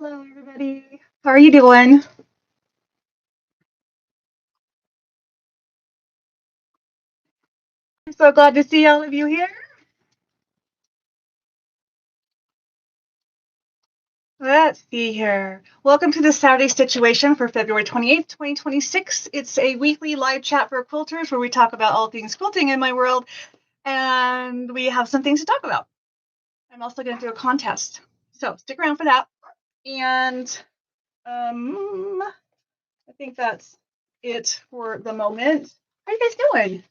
Hello, everybody. How are you doing? I'm so glad to see all of you here. Let's see here. Welcome to the Saturday Stitch-uation for February 28th, 2026. It's a weekly live chat for quilters where we talk about all things quilting in my world, and we have some things to talk about. I'm also going to do a contest, so stick around for that. And I think that's it for the moment. How are you guys doing?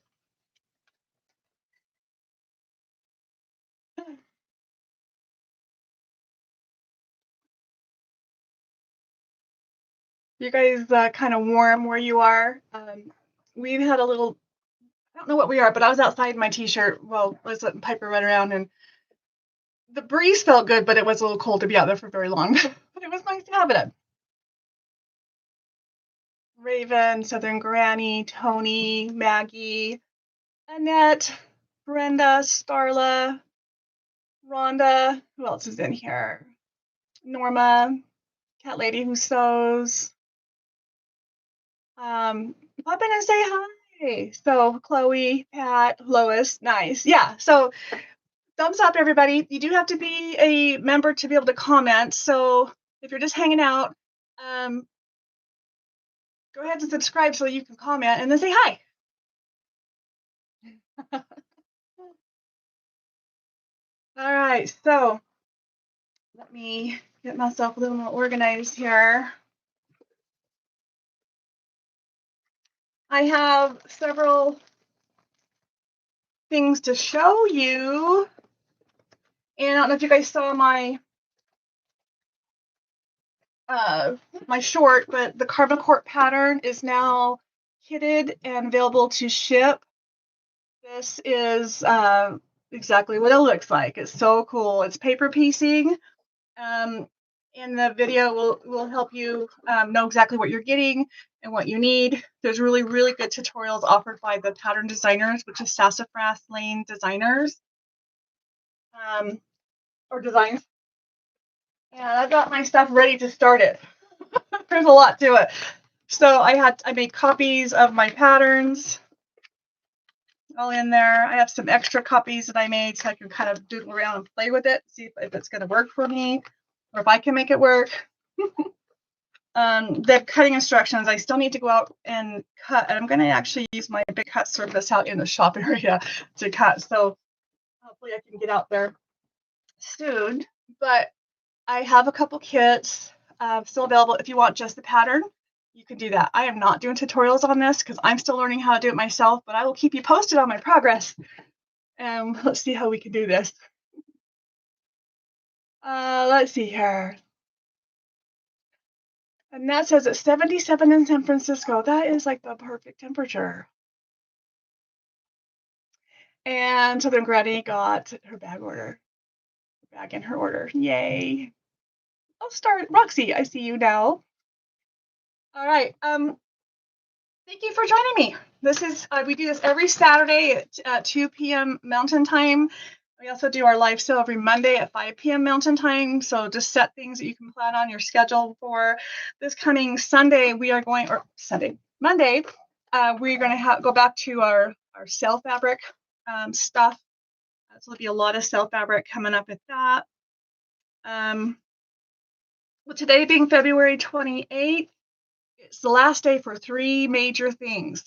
You guys kind of warm where you are. We've had a little, I don't know what we are, but I was outside in my t-shirt while I was letting Piper run around, and the breeze felt good, but it was a little cold to be out there for very long. But it was nice to have it in. Raven, Southern Granny, Tony, Maggie, Annette, Brenda, Starla, Rhonda. Who else is in here? Norma, Cat Lady Who Sews. Pop in and say hi. So Chloe, Pat, Lois, nice. Yeah. So thumbs up, everybody. You do have to be a member to be able to comment. So if you're just hanging out, go ahead and subscribe so you can comment and then say hi. All right. So let me get myself a little more organized here. I have several things to show you. And I don't know if you guys saw my my short, but the carbon cork pattern is now kitted and available to ship. This is exactly what it looks like. It's so cool. It's paper piecing. In the video will help you know exactly what you're getting and what you need. There's really, really good tutorials offered by the pattern designers, which is Sassafras Lane Designers or Designs. And I've got my stuff ready to start it. There's a lot to it. So I made copies of my patterns all in there. I have some extra copies that I made so I can kind of doodle around and play with it, see if it's going to work for me or if I can make it work. The cutting instructions, I still need to go out and cut, and I'm going to actually use my big cut surface out in the shop area to cut. So hopefully I can get out there soon. But I have a couple kits still available. If you want just the pattern, you can do that. I am not doing tutorials on this because I'm still learning how to do it myself, but I will keep you posted on my progress. And let's see how we can do this. Let's see here. And that says it's 77 in San Francisco. That is like the perfect temperature. And Southern Granny got her bag in her order. Yay. I'll start. Roxy, I see you now. All right. Thank you for joining me. This is we do this every Saturday at 2 p.m. Mountain Time. We also do our live sale every Monday at 5 p.m. Mountain Time. So just set things that you can plan on your schedule for this coming Sunday. Monday, we're going to go back to our cell fabric stuff. So there'll be a lot of cell fabric coming up with that. Well, today being February 28th, it's the last day for 3 major things.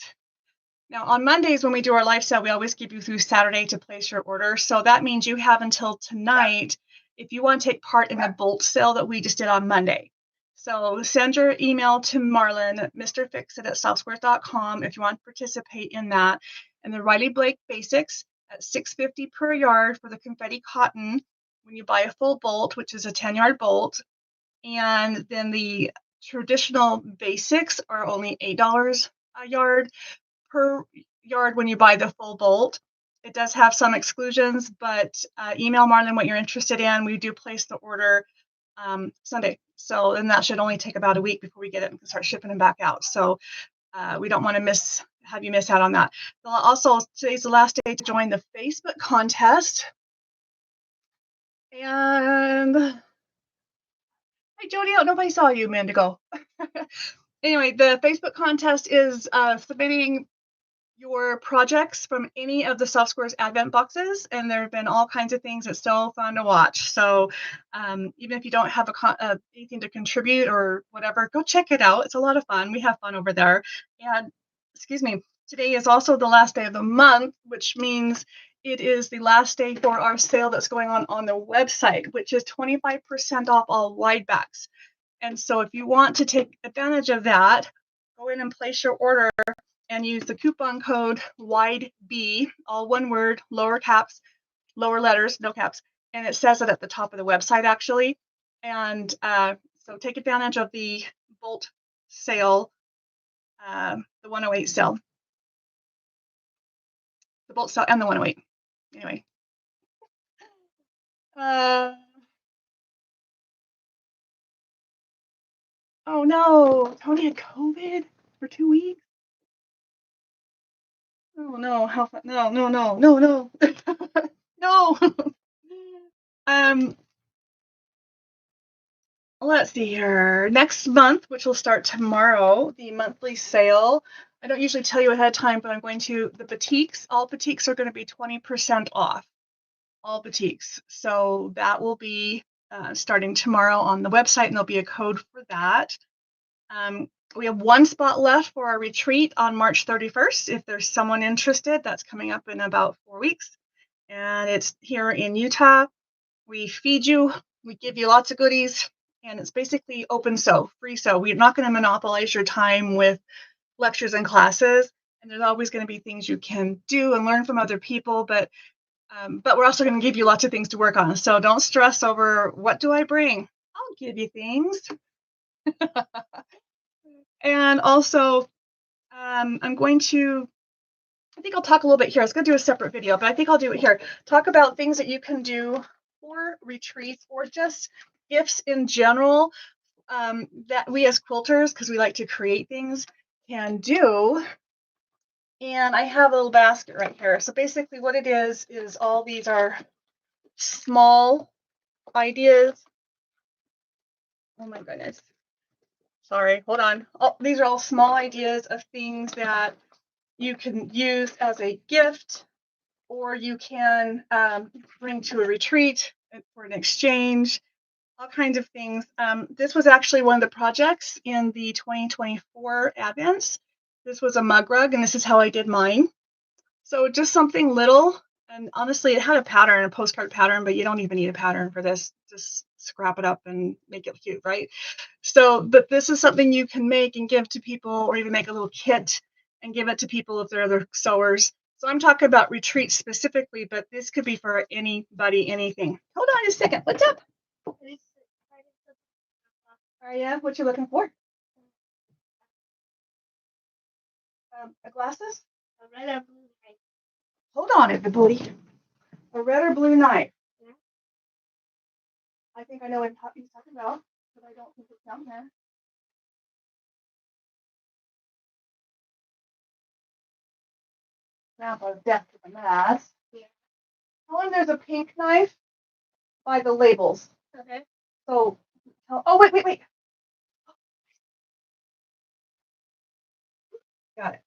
Now, on Mondays when we do our live sale, we always give you through Saturday to place your order. So that means you have until tonight if you want to take part in the bolt sale that we just did on Monday. So send your email to Marlin, mrfixit@softsquares.com if you want to participate in that. And the Riley Blake Basics at $6.50 per yard for the confetti cotton when you buy a full bolt, which is a 10-yard bolt. And then the traditional basics are only $8 a yard per yard when you buy the full bolt. It does have some exclusions, but email Marlin what you're interested in. We do place the order Sunday. So then that should only take about a week before we get it and start shipping them back out. So we don't want to have you miss out on that. Also, today's the last day to join the Facebook contest. And I Jody out. Nobody saw you a minute ago. Anyway, the Facebook contest is submitting your projects from any of the Soft Squares Advent boxes, and there have been all kinds of things. It's still fun to watch. So even if you don't have anything to contribute or whatever, go check it out. It's a lot of fun. We have fun over there. And excuse me, today is also the last day of the month, which means it is the last day for our sale that's going on the website, which is 25% off all wide backs. And so if you want to take advantage of that, go in and place your order and use the coupon code WIDEB, all one word, lower caps, lower letters, no caps. And it says it at the top of the website, actually. And so take advantage of the Bolt sale, the 108 sale. The Bolt sale and the 108. Anyway. Oh no, Tony had COVID for 2 weeks. Oh no, no. No. Let's see here. Next month, which will start tomorrow, the monthly sale. I don't usually tell you ahead of time, but I'm going to the boutiques. All boutiques are going to be 20% off. All boutiques. So that will be starting tomorrow on the website, and there'll be a code for that. We have one spot left for our retreat on March 31st. If there's someone interested, that's coming up in about 4 weeks. And it's here in Utah. We feed you, we give you lots of goodies, and it's basically open sew, free sew. We're not going to monopolize your time with lectures and classes. And there's always going to be things you can do and learn from other people, but we're also going to give you lots of things to work on. So don't stress over what do I bring? I'll give you things. And also, I'm going to, I think I'll talk a little bit here. I was going to do a separate video, but I think I'll do it here. Talk about things that you can do for retreats or just gifts in general that we as quilters, because we like to create things, can do. And I have a little basket right here. So basically what it is all these are small ideas. Oh my goodness. Sorry, hold on. Oh, these are all small ideas of things that you can use as a gift, or you can bring to a retreat for an exchange, all kinds of things. This was actually one of the projects in the 2024 Advents. This was a mug rug, and this is how I did mine. So just something little, and honestly, it had a pattern, a postcard pattern, but you don't even need a pattern for this. Just scrap it up and make it cute, right? So, but this is something you can make and give to people, or even make a little kit and give it to people if they're other sewers. So I'm talking about retreats specifically, but this could be for anybody, anything. Hold on a second. What's up? Are you? What you looking for? Glasses? A red or blue knife. Hold on, everybody. A red or blue knife. Yeah. I think I know what he's talking about, but I don't think it's down there. Grandpa's death to the mass. Yeah. Tell him there's a pink knife by the labels. Okay. So, oh, wait. Got it.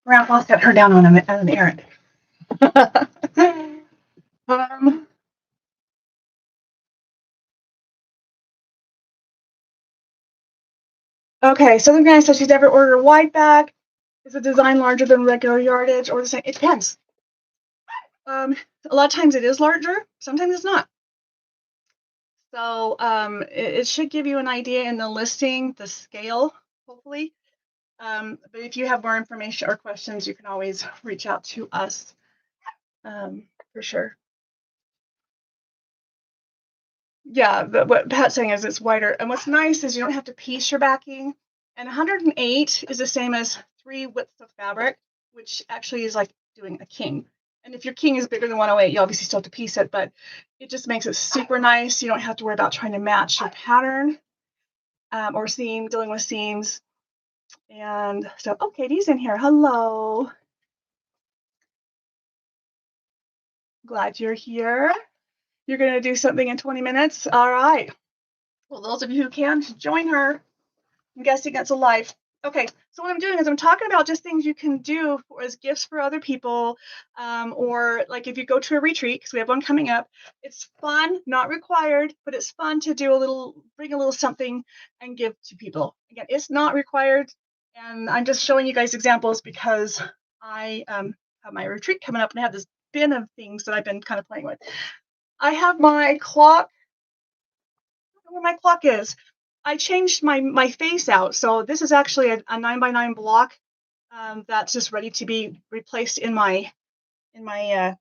Grandpa set her down on an errand. Okay, Southern Granny says she's never ordered a wide back. Is the design larger than regular yardage or the same? It depends. A lot of times it is larger, sometimes it's not. So it should give you an idea in the listing, the scale, hopefully. But if you have more information or questions, you can always reach out to us for sure. Yeah, what Pat's saying is it's wider. And what's nice is you don't have to piece your backing. And 108 is the same as 3 widths of fabric, which actually is like doing a king. And if your king is bigger than 108, you obviously still have to piece it, but it just makes it super nice. You don't have to worry about trying to match your pattern or dealing with seams. And so, oh, Katie's in here. Hello. Glad you're here. You're going to do something in 20 minutes? All right. Well, those of you who can, join her. I'm guessing that's a live. Okay, so what I'm doing is I'm talking about just things you can do as gifts for other people, or like if you go to a retreat, because we have one coming up. It's fun, not required, but it's fun to do bring a little something and give to people. Again, it's not required, and I'm just showing you guys examples because I have my retreat coming up and I have this bin of things that I've been kind of playing with. I have my clock. Where my clock is. I changed my face out, so this is actually a 9x9 block that's just ready to be replaced in my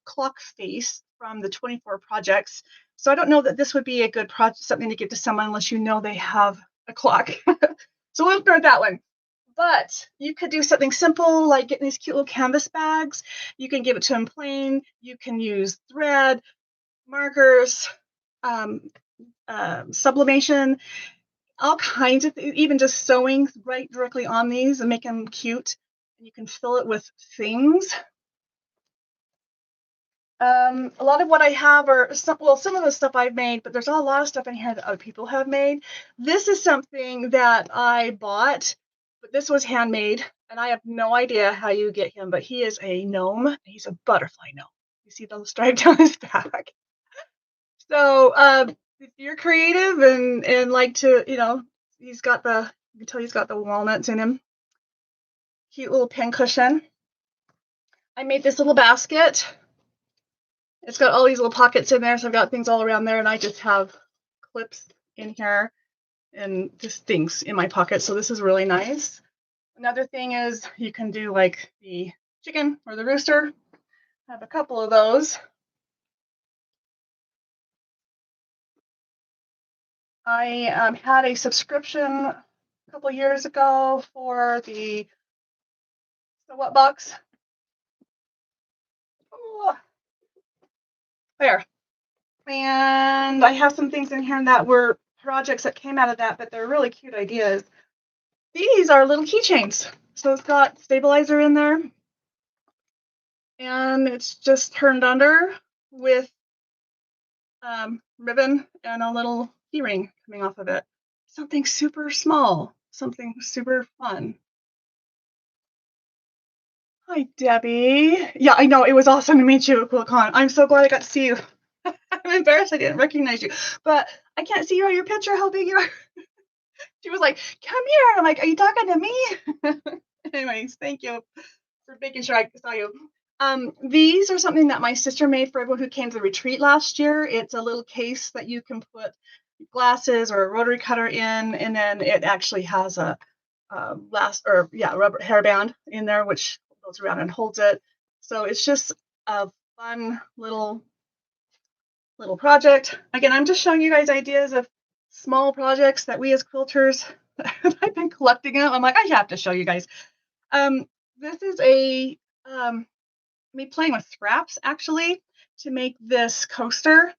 clock face from the 24 projects. So I don't know that this would be a good project, something to give to someone unless you know they have a clock. So we'll ignore that one. But you could do something simple like getting these cute little canvas bags. You can give it to them plain. You can use thread, markers, um, sublimation, all kinds of things, even just sewing right directly on these and make them cute. And you can fill it with things. A lot of what I have are some of the stuff I've made, but there's a lot of stuff in here that other people have made. This is something that I bought, but this was handmade, and I have no idea how you get him, but he is a gnome. He's a butterfly gnome. You see the stripe down his back. So if you're creative and like to, you can tell he's got the walnuts in him. Cute little pin cushion. I made this little basket. It's got all these little pockets in there, so I've got things all around there, and I just have clips in here and just things in my pocket. So this is really nice. Another thing is you can do like the chicken or the rooster. I have a couple of those. I had a subscription a couple years ago for the So What box. Oh, there. And I have some things in here that were projects that came out of that, but they're really cute ideas. These are little keychains. So it's got stabilizer in there. And it's just turned under with ribbon and a little key ring coming off of it. Something super small, something super fun. Hi, Debbie. Yeah, I know. It was awesome to meet you at QuiltCon. I'm so glad I got to see you. I'm embarrassed I didn't recognize you, but I can't see you on your picture how big you are. She was like, come here. I'm like, are you talking to me? Anyways, thank you for making sure I saw you. These are something that my sister made for everyone who came to the retreat last year. It's a little case that you can put glasses or a rotary cutter in, and then it actually has a rubber hairband in there, which goes around and holds it. So it's just a fun little project. Again, I'm just showing you guys ideas of small projects that we as quilters, I've been collecting them. I'm like, I have to show you guys. This is me playing with scraps actually to make this coaster.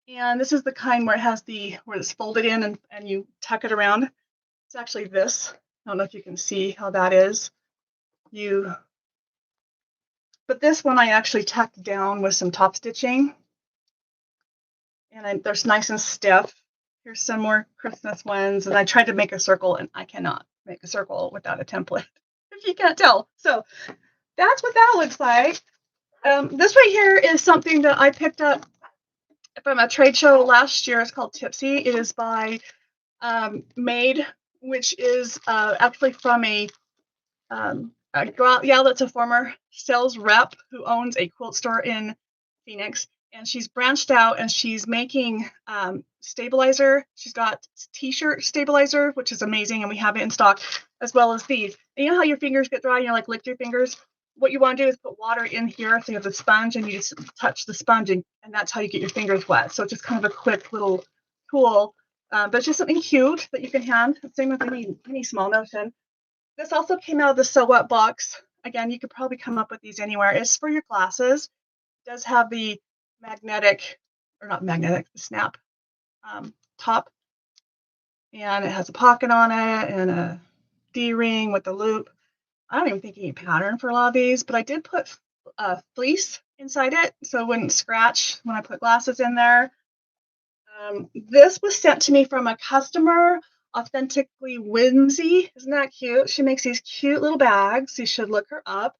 And this is the kind where it has where it's folded in and you tuck it around. It's actually this. I don't know if you can see how that is. But this one I actually tucked down with some top stitching. And they're nice and stiff. Here's some more Christmas ones. And I tried to make a circle, and I cannot make a circle without a template, if you can't tell. So that's what that looks like. This right here is something that I picked up from a trade show last year. It's called Tipsy. It is by Made, which is actually from that's a former sales rep who owns a quilt store in Phoenix. And she's branched out and she's making stabilizer. She's got t-shirt stabilizer, which is amazing, and we have it in stock, as well as these. And you know how your fingers get dry and you're like, lick your fingers? What you want to do is put water in here, so you have the sponge, and you just touch the sponge, and that's how you get your fingers wet. So it's just kind of a quick little tool, but it's just something cute that you can hand. Same with any small notion. This also came out of the So What box. Again, you could probably come up with these anywhere. It's for your glasses. It does have the snap top. And it has a pocket on it and a D-ring with a loop. I don't even think you need pattern for a lot of these, but I did put fleece inside it so it wouldn't scratch when I put glasses in there. This was sent to me from a customer, Authentically Whimsy. Isn't that cute? She makes these cute little bags. You should look her up.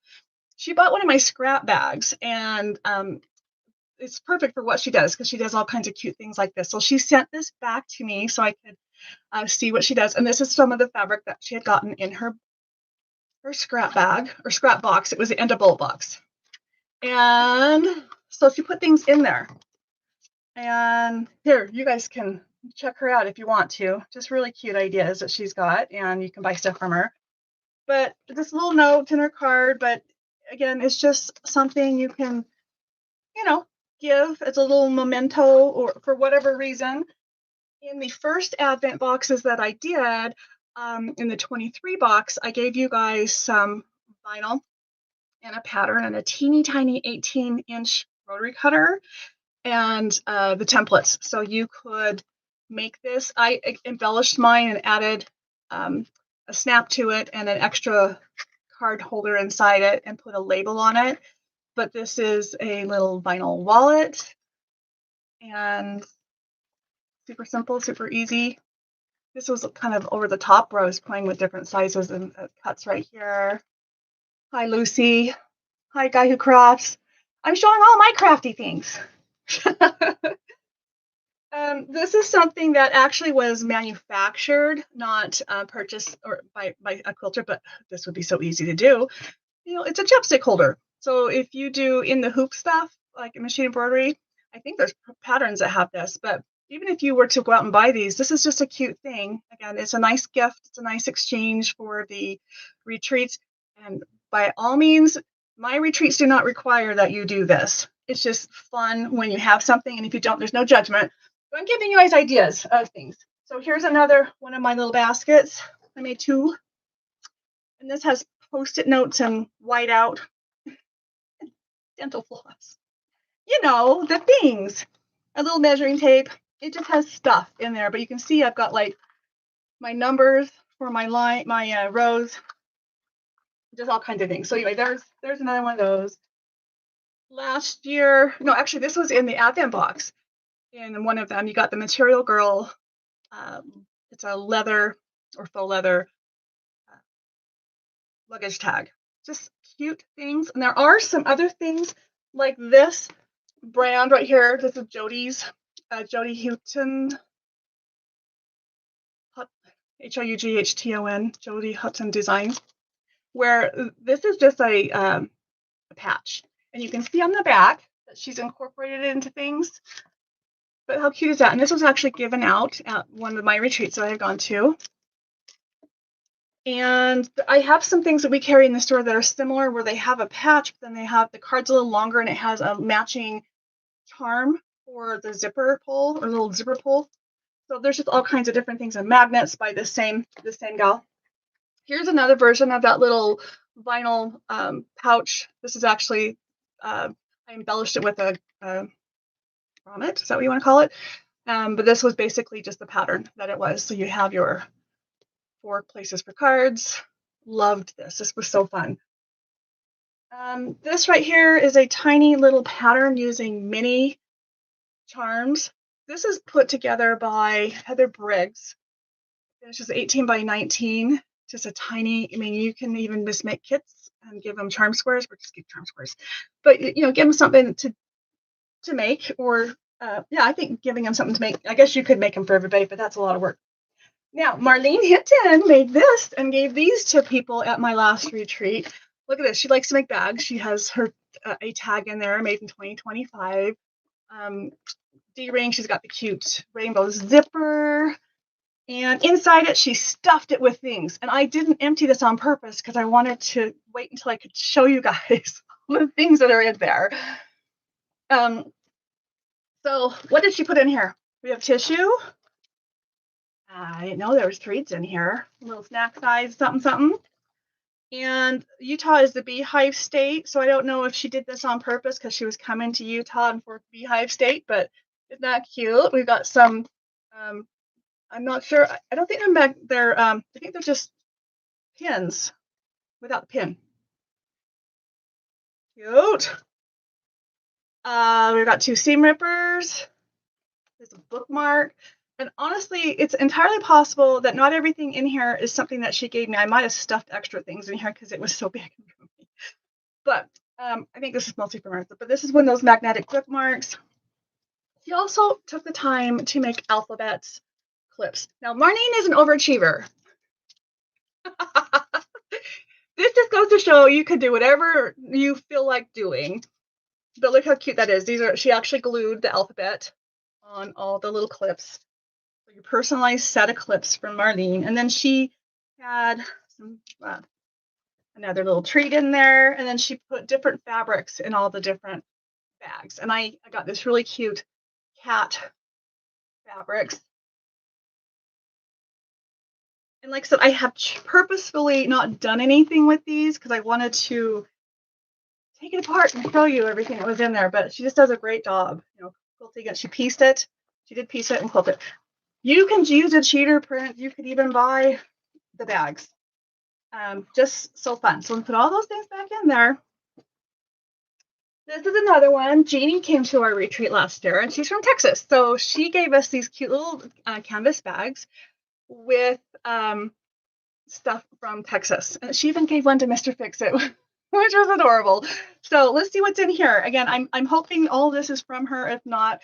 She bought one of my scrap bags, and it's perfect for what she does because she does all kinds of cute things like this. So she sent this back to me so I could see what she does. And this is some of the fabric that she had gotten in her scrap bag or scrap box. It was the end of bolt box. And so she put things in there. And here, you guys can check her out if you want to. Just really cute ideas that she's got, and you can buy stuff from her. But this little note in her card, but again, it's just something you can, give as a little memento or for whatever reason. In the first Advent boxes that I did, in the 23 box, I gave you guys some vinyl and a pattern and a teeny tiny 18-inch rotary cutter and the templates. So you could make this. I embellished mine and added a snap to it and an extra card holder inside it and put a label on it. But this is a little vinyl wallet and super simple, super easy. This was kind of over the top where I was playing with different sizes and cuts right here. Hi, Lucy. Hi, Guy Who Crafts. I'm showing all my crafty things. This is something that actually was manufactured, not purchased or by a quilter, but this would be so easy to do. It's a chapstick holder. So if you do in the hoop stuff, like machine embroidery, I think there's patterns that have this, but even if you were to go out and buy these, this is just a cute thing. Again, it's a nice gift. It's a nice exchange for the retreats. And by all means, my retreats do not require that you do this. It's just fun when you have something. And if you don't, there's no judgment. So I'm giving you guys ideas of things. So here's another one of my little baskets. I made two. And this has Post-it notes and whiteout dental floss. The things. A little measuring tape. It just has stuff in there, but you can see I've got like my numbers for my rows, just all kinds of things. So anyway, there's another one of those. Last year, no, actually this was in the Advent box. In one of them, you got the Material Girl. It's a leather or faux leather luggage tag. Just cute things. And there are some other things like this brand right here. This is Jody's, Jody Houghton, Houghton, Jody Houghton Designs, where this is just a patch. And you can see on the back that she's incorporated it into things. But how cute is that? And this was actually given out at one of my retreats that I've gone to. And I have some things that we carry in the store that are similar, where they have a patch, but then they have the card's a little longer and it has a matching charm for the zipper pull or little zipper pull. So there's just all kinds of different things and magnets by the same gal. Here's another version of that little vinyl pouch. This is actually, I embellished it with a grommet. Is that what you want to call it? But this was basically just the pattern that it was. So you have your 4 places for cards. Loved this. This was so fun. This right here is a tiny little pattern using mini charms. This is put together by Heather Briggs. It's just 18 by 19. Just a tiny, you can even just make kits and give them charm squares, or just give charm squares. But, give them something to make, or, I think giving them something to make, I guess you could make them for everybody, but that's a lot of work. Now, Marlene Hinton made this and gave these to people at my last retreat. Look at this. She likes to make bags. She has her a tag in there, made in 2025. D-ring, she's got the cute rainbow zipper. And inside it, she stuffed it with things. And I didn't empty this on purpose because I wanted to wait until I could show you guys all the things that are in there. So what did she put in here? We have tissue. I didn't know there was treats in here. A little snack size, something. And Utah is the beehive state. So I don't know if she did this on purpose because she was coming to Utah and for beehive state, but isn't that cute? We've got some, I'm not sure. I don't think they're I think they're just pins without the pin. Cute. We've got 2 seam rippers. There's a bookmark. And honestly, it's entirely possible that not everything in here is something that she gave me. I might have stuffed extra things in here because it was so big and roomy. But I think this is mostly from her. But this is one of those magnetic bookmarks. She also took the time to make alphabets clips. Now, Marlene is an overachiever. This just goes to show you can do whatever you feel like doing. But look how cute that is. She actually glued the alphabet on all the little clips. So your personalized set of clips from Marlene. And then she had some another little treat in there. And then she put different fabrics in all the different bags. And I got this really cute cat fabrics. And like I said, I have purposefully not done anything with these because I wanted to take it apart and show you everything that was in there. But she just does a great job, quilting it. She pieced it. She did piece it and quilt it. You can use a cheater print. You could even buy the bags. Just so fun. So we'll put all those things back in there. This is another one. Jeannie came to our retreat last year, and she's from Texas. So she gave us these cute little canvas bags with stuff from Texas. And she even gave one to Mr. Fix-It, which was adorable. So let's see what's in here. Again, I'm hoping all this is from her. If not,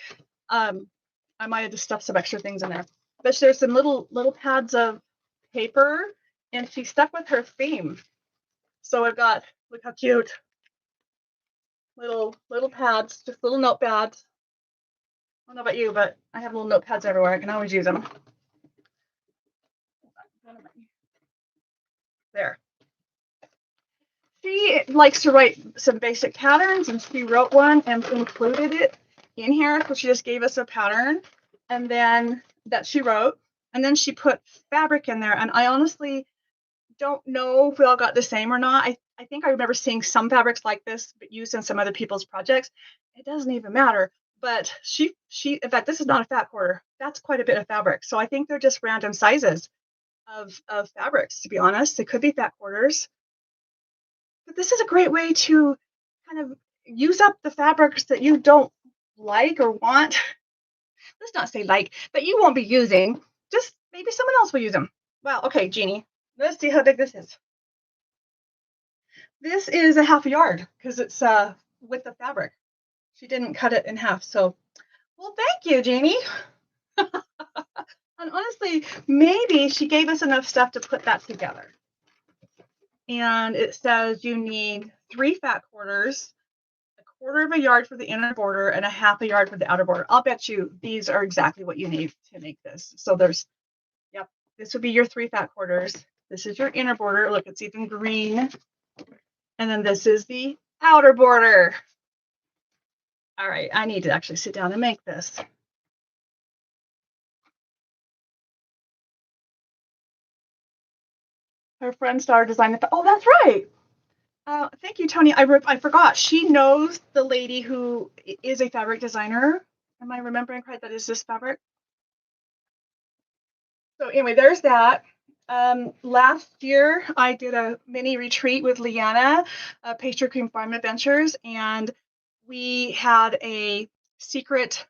I might have just stuffed some extra things in there. But there's some little pads of paper, and she stuck with her theme. So I've got, look how cute, little pads, just little notepads. I don't know about you, but I have little notepads everywhere. I can always use them. There. She likes to write some basic patterns, and she wrote one and included it in here. So she just gave us a pattern, and then that she wrote, and then she put fabric in there. And I honestly don't know if we all got the same or not. I think I remember seeing some fabrics like this, but used in some other people's projects. It doesn't even matter. But she, in fact, this is not a fat quarter. That's quite a bit of fabric. So I think they're just random sizes of fabrics, to be honest. They could be fat quarters. But this is a great way to kind of use up the fabrics that you don't like or want. Let's not say like, that you won't be using. Just maybe someone else will use them. Wow. Okay, Jeannie. Let's see how big this is. This is a half a yard because it's with the fabric. She didn't cut it in half. So, well, thank you, Jeannie. And honestly, maybe she gave us enough stuff to put that together. And it says you need 3 fat quarters, a quarter of a yard for the inner border, and a half a yard for the outer border. I'll bet you these are exactly what you need to make this. So there's, yep, this would be your 3 fat quarters. This is your inner border. Look, it's even green. And then this is the outer border. All right, I need to actually sit down and make this. Her friend started designing. Oh, that's right. Thank you, Tony. I forgot. She knows the lady who is a fabric designer. Am I remembering correct? That is this fabric. So anyway, there's that. Last year, I did a mini retreat with Leanna, Pastry Cream Farm Adventures, and we had a secret,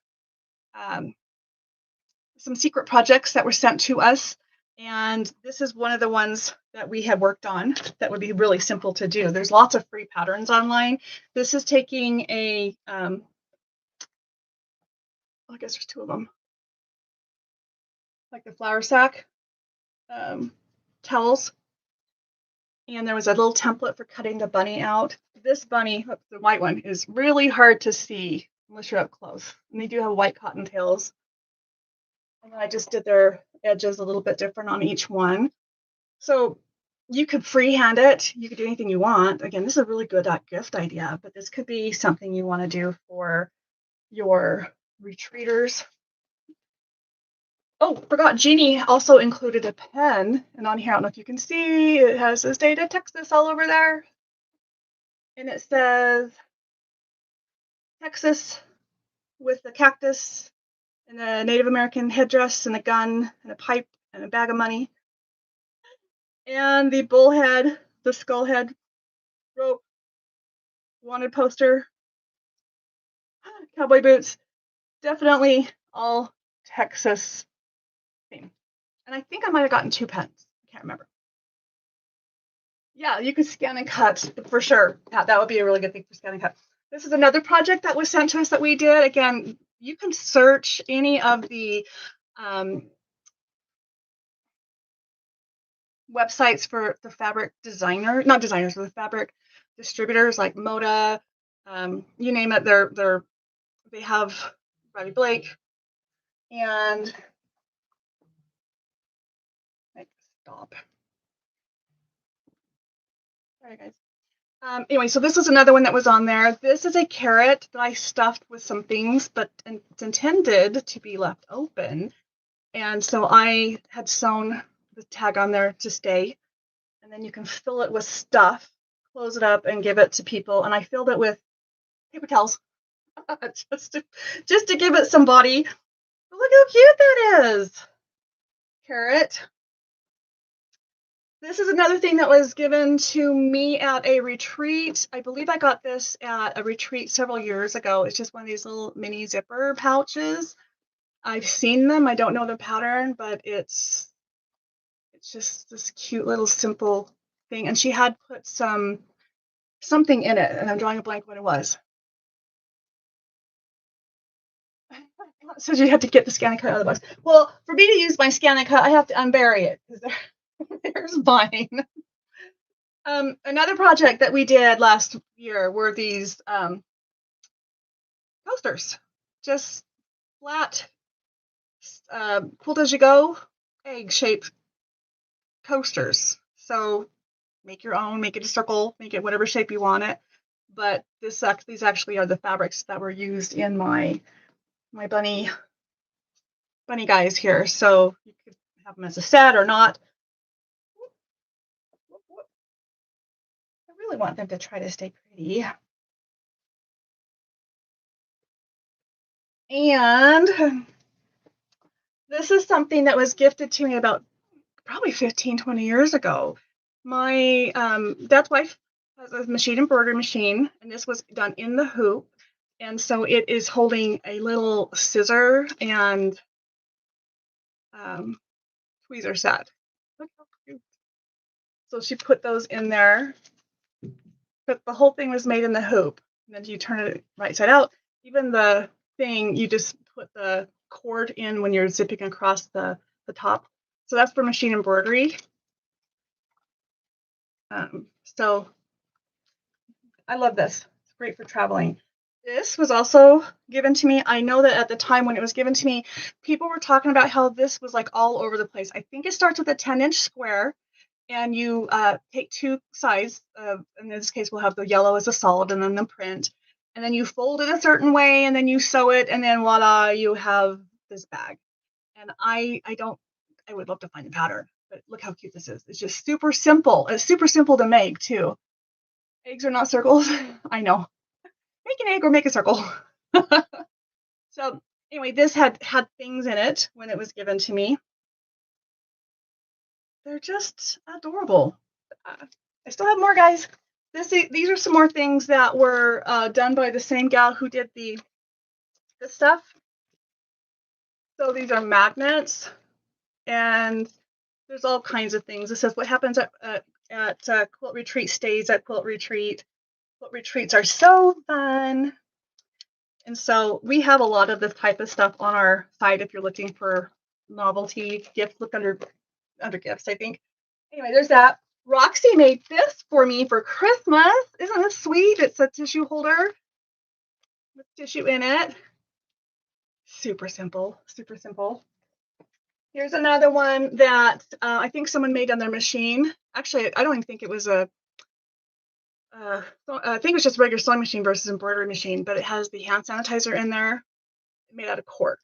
some secret projects that were sent to us. And this is one of the ones that we had worked on that would be really simple to do. There's lots of free patterns online. This is taking a, I guess there's 2 of them, like the flour sack towels. And there was a little template for cutting the bunny out. This bunny, the white one, is really hard to see unless you're up close. And they do have white cotton tails. And I just did their edges a little bit different on each one. So you could freehand it. You could do anything you want. Again, this is a really good gift idea, but this could be something you want to do for your retreaters. Oh, forgot, Jeannie also included a pen. And on here, I don't know if you can see, it has the state of Texas all over there. And it says Texas with the cactus and a Native American headdress and a gun and a pipe and a bag of money. And the bullhead, the skull head rope, wanted poster. cowboy boots. Definitely all Texas theme. And I think I might have gotten 2 pens. I can't remember. Yeah, you can scan and cut for sure. Yeah, that would be a really good thing for scan and cut. This is another project that was sent to us that we did. Again, you can search any of the websites for the fabric designer, not designers, but the fabric distributors like Moda, you name it. They have Robbie Blake and stop. Sorry, guys. Anyway, so this is another one that was on there. This is a carrot that I stuffed with some things, but it's intended to be left open. And so I had sewn the tag on there to stay. And then you can fill it with stuff, close it up, and give it to people. And I filled it with paper towels just to give it some body. But look how cute that is. Carrot. This is another thing that was given to me at a retreat. I believe I got this at a retreat several years ago. It's just one of these little mini zipper pouches. I've seen them. I don't know the pattern, but it's just this cute little simple thing. And she had put something in it, and I'm drawing a blank what it was. So you have to get the scan and cut out of the box. Well, for me to use my scan and cut, I have to unbury it because there's mine. Another project that we did last year were these coasters, just flat quilt as you go egg-shaped coasters. So make your own, make it a circle, make it whatever shape you want it. But these actually are the fabrics that were used in my bunny guys here. So you could have them as a set or not. I really want them to try to stay pretty. And this is something that was gifted to me about probably 15, 20 years ago. My dad's wife has a machine embroidery machine, and this was done in the hoop. And so it is holding a little scissor and tweezer set. Look how cute. So she put those in there. But the whole thing was made in the hoop. And then you turn it right side out. Even the thing, you just put the cord in when you're zipping across the top. So that's for machine embroidery. So I love this. It's great for traveling. This was also given to me. I know that at the time when it was given to me, people were talking about how this was like all over the place. I think it starts with a 10-inch square, and you take 2 sides. In this case, we'll have the yellow as a solid and then the print. And then you fold it a certain way, and then you sew it, and then voila, you have this bag. And I would love to find the pattern, but look how cute this is. It's just super simple. It's super simple to make too. Eggs are not circles. I know. Make an egg or make a circle. So anyway, this had things in it when it was given to me. They're just adorable. I still have more, guys. These are some more things that were done by the same gal who did the stuff. So these are magnets, and there's all kinds of things. It says what happens at Quilt Retreat stays at Quilt Retreat. Quilt retreats are so fun. And so we have a lot of this type of stuff on our site if you're looking for novelty gifts. Look under gifts, I think. Anyway, there's that. Roxy made this for me for Christmas. Isn't this sweet? It's a tissue holder with tissue in it. Super simple, super simple. Here's another one that I think someone made on their machine. Actually, I don't even think it was I think it was just a regular sewing machine versus embroidery machine, but it has the hand sanitizer in there, made out of cork.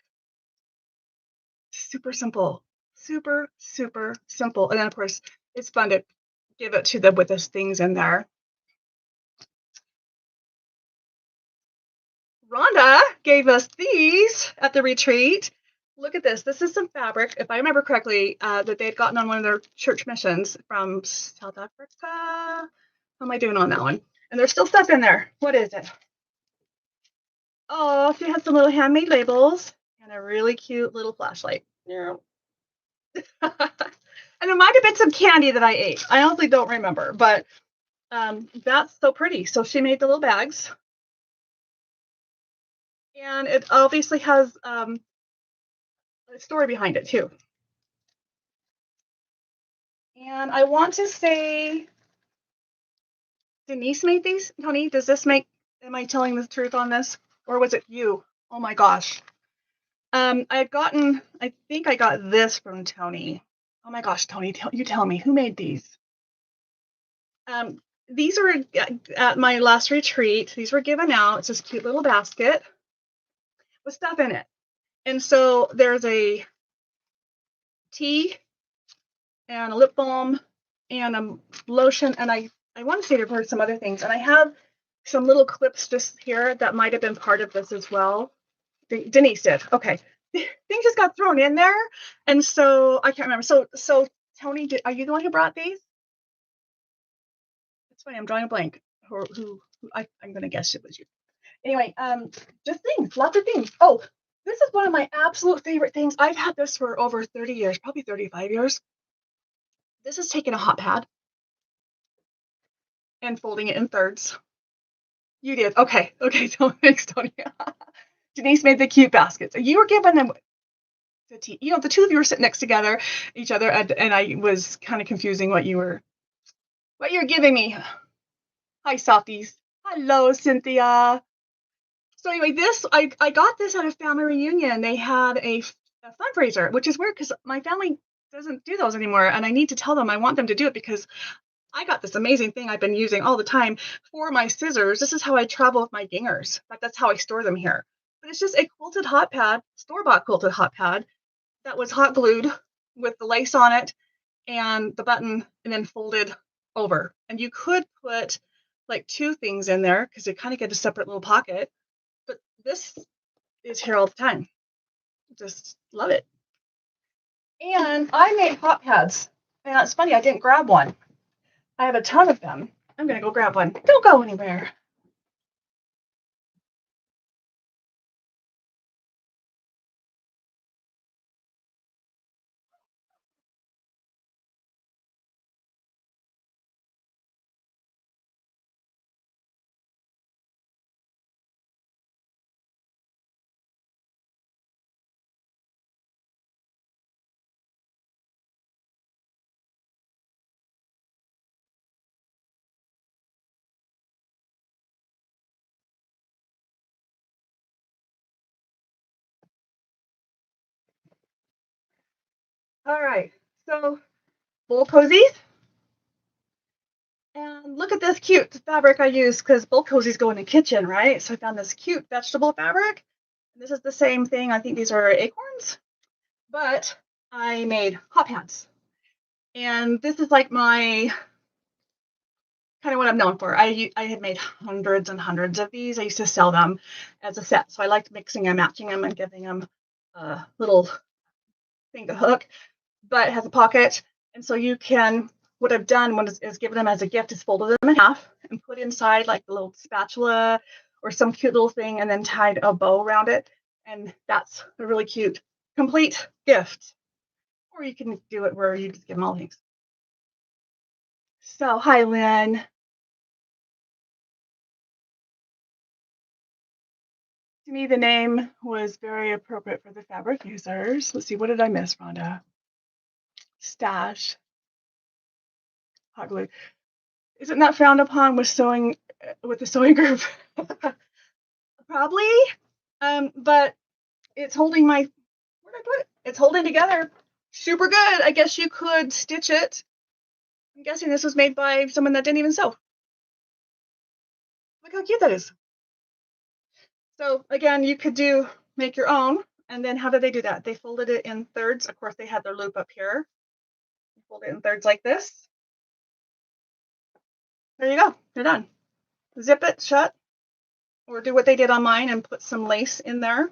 Super simple, super, super simple. And then of course, it's fun to give it to them with those things in there. Rhonda gave us these at the retreat. Look at this. This is some fabric, if I remember correctly, that they had gotten on one of their church missions from South Africa. How am I doing on that one? And there's still stuff in there. What is it? Oh, she has some little handmade labels and a really cute little flashlight. Yeah. And it might have been some candy that I ate. I honestly don't remember, but that's so pretty. So she made the little bags, and it obviously has a story behind it too. And I want to say Denise made these. Tony, does this make? Am I telling the truth on this, or was it you? Oh my gosh. I had gotten. I think I got this from Tony. Oh my gosh, Tony, you tell me who made these. These were at my last retreat. These were given out. It's this cute little basket with stuff in it. And so there's a tea and a lip balm and a lotion. And I want to say there were some other things. And I have some little clips just here that might have been part of this as well. Denise did. Okay. Things just got thrown in there. And so I can't remember. So Tony, are you the one who brought these? It's funny. I'm drawing a blank. I'm going to guess it was you. Anyway, just things, lots of things. Oh, this is one of my absolute favorite things. I've had this for over 30 years, probably 35 years. This is taking a hot pad and folding it in thirds. You did. Okay. Thanks, Tony. Denise made the cute baskets. You were given them the tea. You know, the two of you were sitting next together, each other, and I was kind of confusing what you were giving me. Hi, softies. Hello, Cynthia. So anyway, I got this at a family reunion. They had a fundraiser, which is weird because my family doesn't do those anymore, and I need to tell them I want them to do it because I got this amazing thing I've been using all the time for my scissors. This is how I travel with my gingers. In fact, that's how I store them here. But it's just a quilted hot pad, store-bought quilted hot pad that was hot glued with the lace on it and the button, and then folded over. And you could put like two things in there because it kind of get a separate little pocket. But this is here all the time. Just love it. And I made hot pads. And it's funny, I didn't grab one. I have a ton of them. I'm going to go grab one. Don't go anywhere. All right. So, bowl cozies. And look at this cute fabric I use because bowl cozies go in the kitchen, right? So I found this cute vegetable fabric. This is the same thing. I think these are acorns, but I made hot pads. And this is like my kind of what I'm known for. I had made hundreds and hundreds of these. I used to sell them as a set. So I liked mixing and matching them and giving them a little thing to hook, but it has a pocket. And so you can, what I've done when is given them as a gift is folded them in half and put inside like a little spatula or some cute little thing and then tied a bow around it. And that's a really cute, complete gift. Or you can do it where you just give them all things. So, hi, Lynne. To me, the name was very appropriate for the fabric users. Let's see, what did I miss, Rhonda? Stash. Hot glue. Isn't that frowned upon with sewing with the sewing group? Probably. But it's holding my, where did I put it? It's holding together super good. I guess you could stitch it. I'm guessing this was made by someone that didn't even sew. Look how cute that is. So again, you could make your own. And then how did they do that? They folded it in thirds. Of course, they had their loop up here. Fold it in thirds like this. There you go. You're done. Zip it shut, or do what they did on mine and put some lace in there.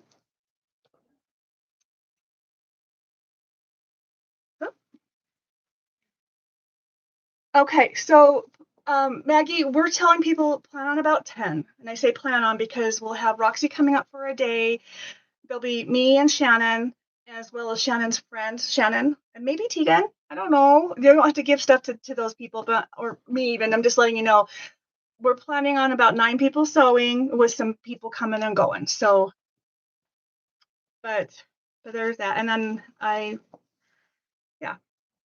Okay, so Maggie, we're telling people plan on about 10. And I say plan on because we'll have Roxy coming up for a day. There'll be me and Shannon, as well as Shannon's friend, Shannon, and maybe Tegan. I don't know. You don't have to give stuff to those people, but or me even. I'm just letting you know. We're planning on about 9 people sewing with some people coming and going. So, but there's that. And then yeah.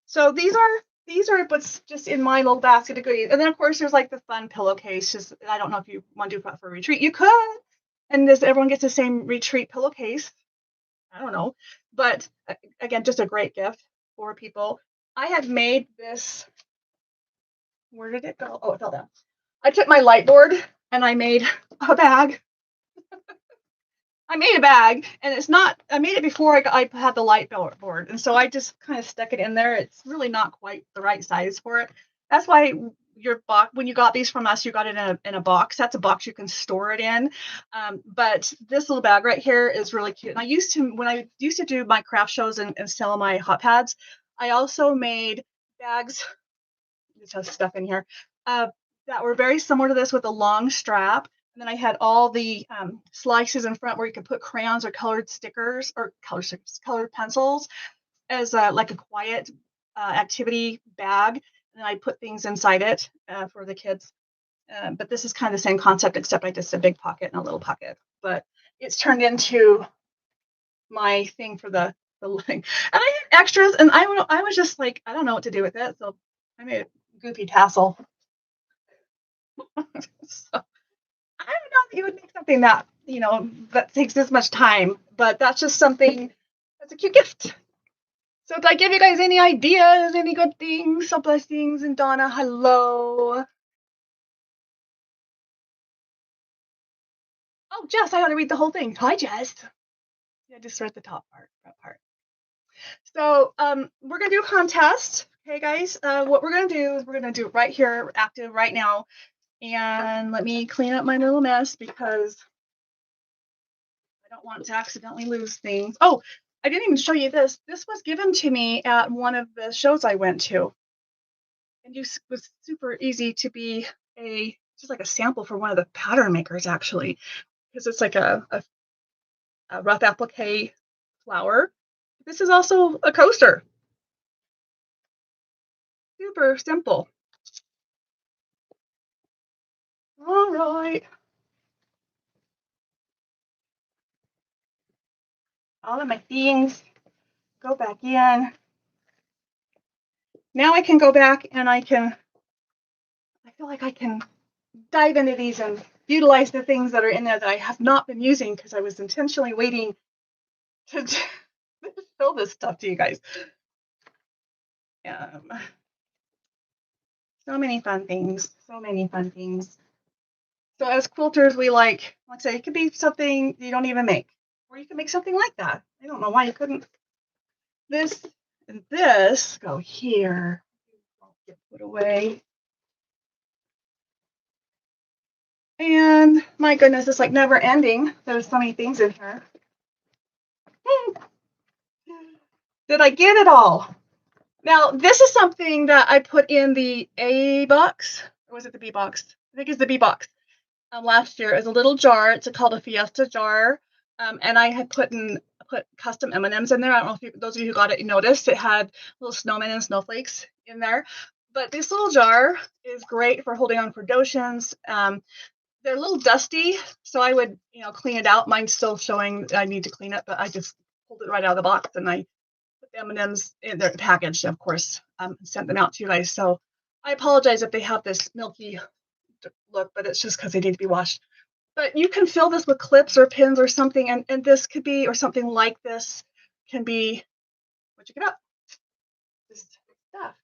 So these are what's just in my little basket of goodies. And then of course there's like the fun pillowcase. Just I don't know if you want to do that for a retreat. You could. And this everyone gets the same retreat pillowcase. I don't know. But again, just a great gift for people. I had made this. Where did it go? Oh, it fell down. I took my light board and I made a bag. I made a bag, and it's not. I made it before I had the light board, and so I just kind of stuck it in there. It's really not quite the right size for it. That's why your box, when you got these from us, you got it in a box. That's a box you can store it in. But this little bag right here is really cute. And when I used to do my craft shows and sell my hot pads, I also made bags. This has stuff in here that were very similar to this with a long strap. And then I had all the slices in front where you could put crayons or colored stickers or colored pencils as like a quiet activity bag. And I put things inside it for the kids. But this is kind of the same concept, except I just a big pocket and a little pocket. But it's turned into my thing for the thing. And I had extras, and I was just like, I don't know what to do with it. So I made a goofy tassel. So I don't know if you would make something that, that takes this much time, but that's just something that's a cute gift. So did I give you guys any ideas, any good things? So blessings. And Donna, hello. Oh, Jess, I ought to read the whole thing. Hi, Jess. Yeah, just read the top part. That part. So we're gonna do a contest. Okay, guys. What we're gonna do is we're gonna do it right here, active right now. And let me clean up my little mess because I don't want to accidentally lose things. Oh, I didn't even show you this. This was given to me at one of the shows I went to. And it was super easy to be just like a sample for one of the pattern makers, actually, because it's like a rough applique flower. This is also a coaster. Super simple. All right. All of my things go back in. Now I can go back and I feel like I can dive into these and utilize the things that are in there that I have not been using because I was intentionally waiting to show this stuff to you guys. So many fun things. So many fun things. So as quilters, we like I say, it could be something you don't even make, or you can make something like that. I don't know why you couldn't. This and this go here. Get put away. And my goodness, it's like never ending. There's so many things in here. Did I get it all? Now, this is something that I put in the A box, or was it the B box? I think it's the B box. Last year, is a little jar. It's called a Fiesta jar, and I had put custom M&Ms in there. I don't know if those of you who got it, you noticed it had little snowmen and snowflakes in there. But this little jar is great for holding on for notions. They're a little dusty, so I would, clean it out. Mine's still showing I need to clean it, but I just pulled it right out of the box and I put the M&Ms in their package, of course, sent them out to you guys. So I apologize if they have this milky look, but it's just because they need to be washed. But you can fill this with clips or pins or something, and this could be, or something like this can be, what'd you get up? This stuff.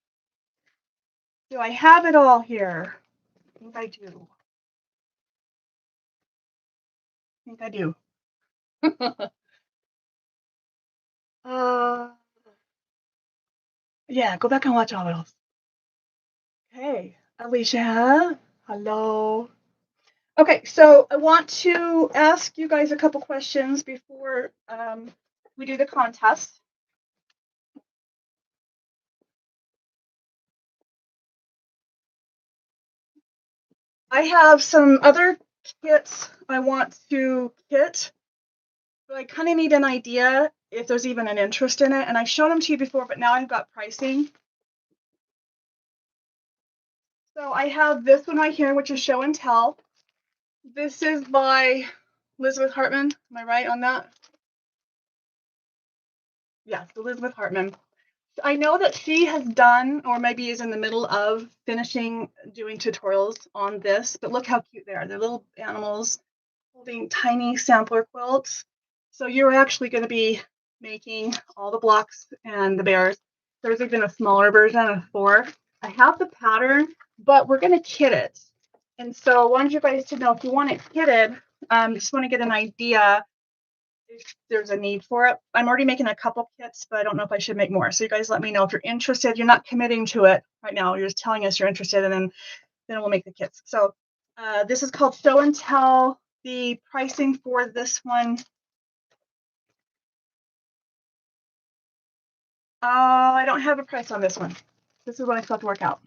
Do I have it all here? I think I do. Yeah, go back and watch all of those. Okay, Alicia, hello. Okay, so I want to ask you guys a couple questions before we do the contest. I have some other kits I want to kit, but I kind of need an idea if there's even an interest in it. And I showed them to you before, but now I've got pricing. So I have this one right here, which is Show and Tell. This is by Elizabeth Hartman. Am I right on that? Yes, Elizabeth Hartman. I know that she has done, or maybe is in the middle of finishing doing tutorials on this, but look how cute they are. They're little animals holding tiny sampler quilts. So you're actually going to be making all the blocks and the bears. There's even a smaller version of 4. I have the pattern, but we're going to kit it. And so I wanted you guys to know if you want it kitted, just want to get an idea if there's a need for it. I'm already making a couple kits, but I don't know if I should make more. So you guys let me know if you're interested. You're not committing to it right now. You're just telling us you're interested, and then we'll make the kits. So this is called Show and Tell. The pricing for this one, I don't have a price on this one. This is what I still have to work out.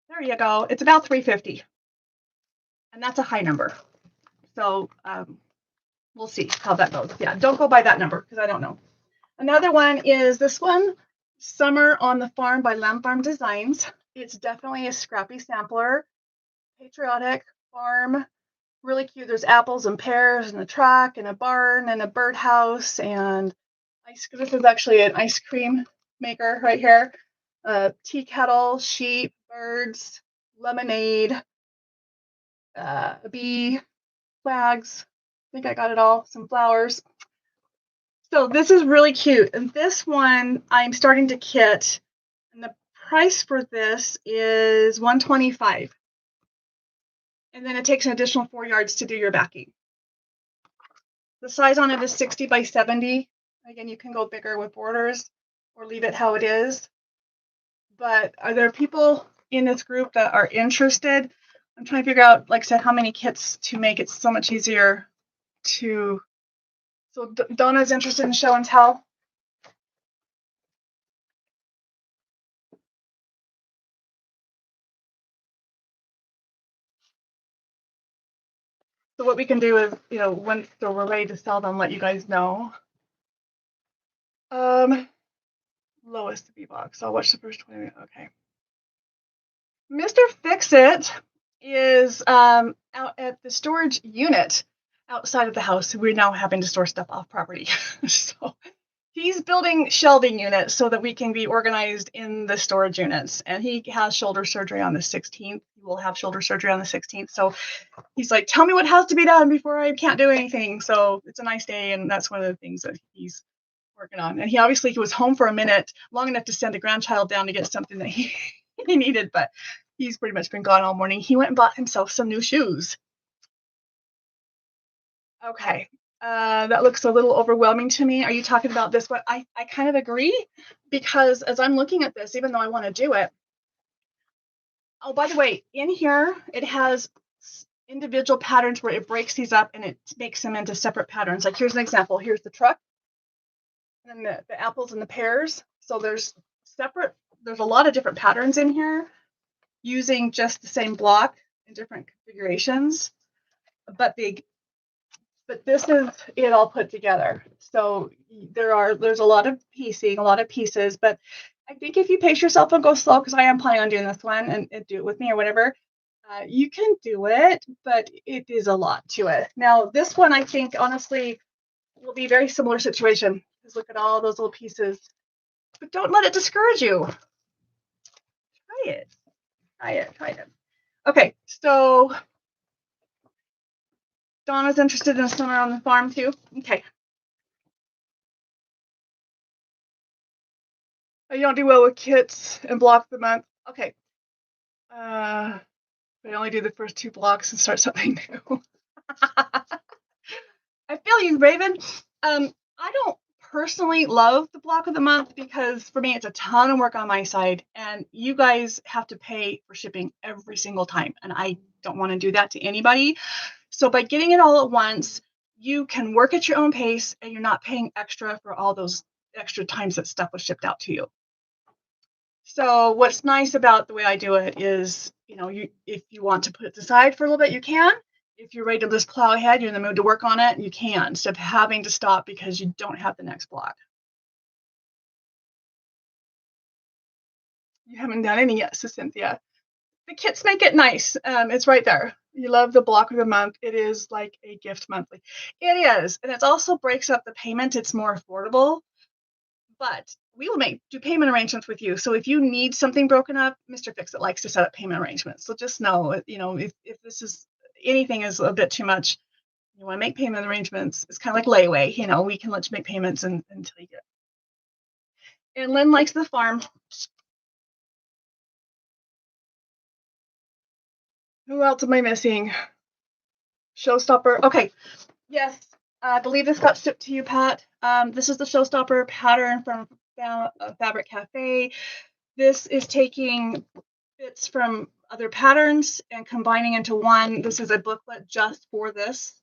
There you go. It's about $350, and that's a high number. So we'll see how that goes. Yeah, don't go by that number because I don't know. Another one is this one, Summer on the Farm by Lamb Farm Designs. It's definitely a scrappy sampler, patriotic farm, really cute. There's apples and pears and a track and a barn and a birdhouse and this is actually an ice cream maker right here. Tea kettle, sheep, birds, lemonade, a bee, flags. I think I got it all. Some flowers. So this is really cute. And this one I'm starting to kit. And the price for this is $125. And then it takes an additional 4 yards to do your backing. The size on it is 60 by 70. Again, you can go bigger with borders or leave it how it is. But are there people in this group that are interested? I'm trying to figure out, like I said, how many kits to make it so much easier to. So Donna's interested in Show and Tell. So what we can do is, once we're ready to sell them, let you guys know. Lowest to be box. So I'll watch the first 20 minutes. Okay. Mr. Fix-It is out at the storage unit outside of the house. We're now having to store stuff off property. So he's building shelving units so that we can be organized in the storage units. And he has shoulder surgery on the 16th. He will have shoulder surgery on the 16th. So he's like, tell me what has to be done before I can't do anything. So it's a nice day. And that's one of the things that he's working on. And he was home for a minute, long enough to send a grandchild down to get something that he needed. But he's pretty much been gone all morning. He went and bought himself some new shoes. Okay. That looks a little overwhelming to me. Are you talking about this one? I kind of agree, because as I'm looking at this, even though I want to do it. Oh, by the way, in here, it has individual patterns where it breaks these up and it makes them into separate patterns. Like here's an example. Here's the truck and the apples and the pears. So there's a lot of different patterns in here using just the same block in different configurations. But this is it all put together. So there's a lot of piecing, a lot of pieces, but I think if you pace yourself and go slow, because I am planning on doing this one and do it with me or whatever, you can do it, but it is a lot to it. Now, this one, I think, honestly, will be a very similar situation. Just look at all those little pieces, but don't let it discourage you. Try it. Okay, so Donna's interested in Summer on the Farm too. Okay. You don't do well with kits and block the month. Okay. We only do the first 2 blocks and start something new. I feel you, Raven. I don't personally love the block of the month because for me it's a ton of work on my side, and you guys have to pay for shipping every single time, and I don't want to do that to anybody. So by getting it all at once, you can work at your own pace and you're not paying extra for all those extra times that stuff was shipped out to you. So what's nice about the way I do it is, if you want to put it aside for a little bit, you can. If you're ready to just plow ahead, you're in the mood to work on it, you can, instead of having to stop because you don't have the next block. You haven't done any yet, so Cynthia. The kits make it nice. It's right there. You love the block of the month. It is like a gift monthly. It is. And it also breaks up the payment. It's more affordable. But we will do payment arrangements with you. So if you need something broken up, Mr. Fix-It likes to set up payment arrangements. So just know, if this is anything is a bit too much, you want to make payment arrangements. It's kind of like layaway. We can let you make payments until you get it. And Lynn likes the farm. Who else am I missing? Showstopper. Okay. Yes. I believe this got shipped to you, Pat. This is the Showstopper pattern from Fabric Cafe. This is taking bits from other patterns and combining into one. This is a booklet just for this.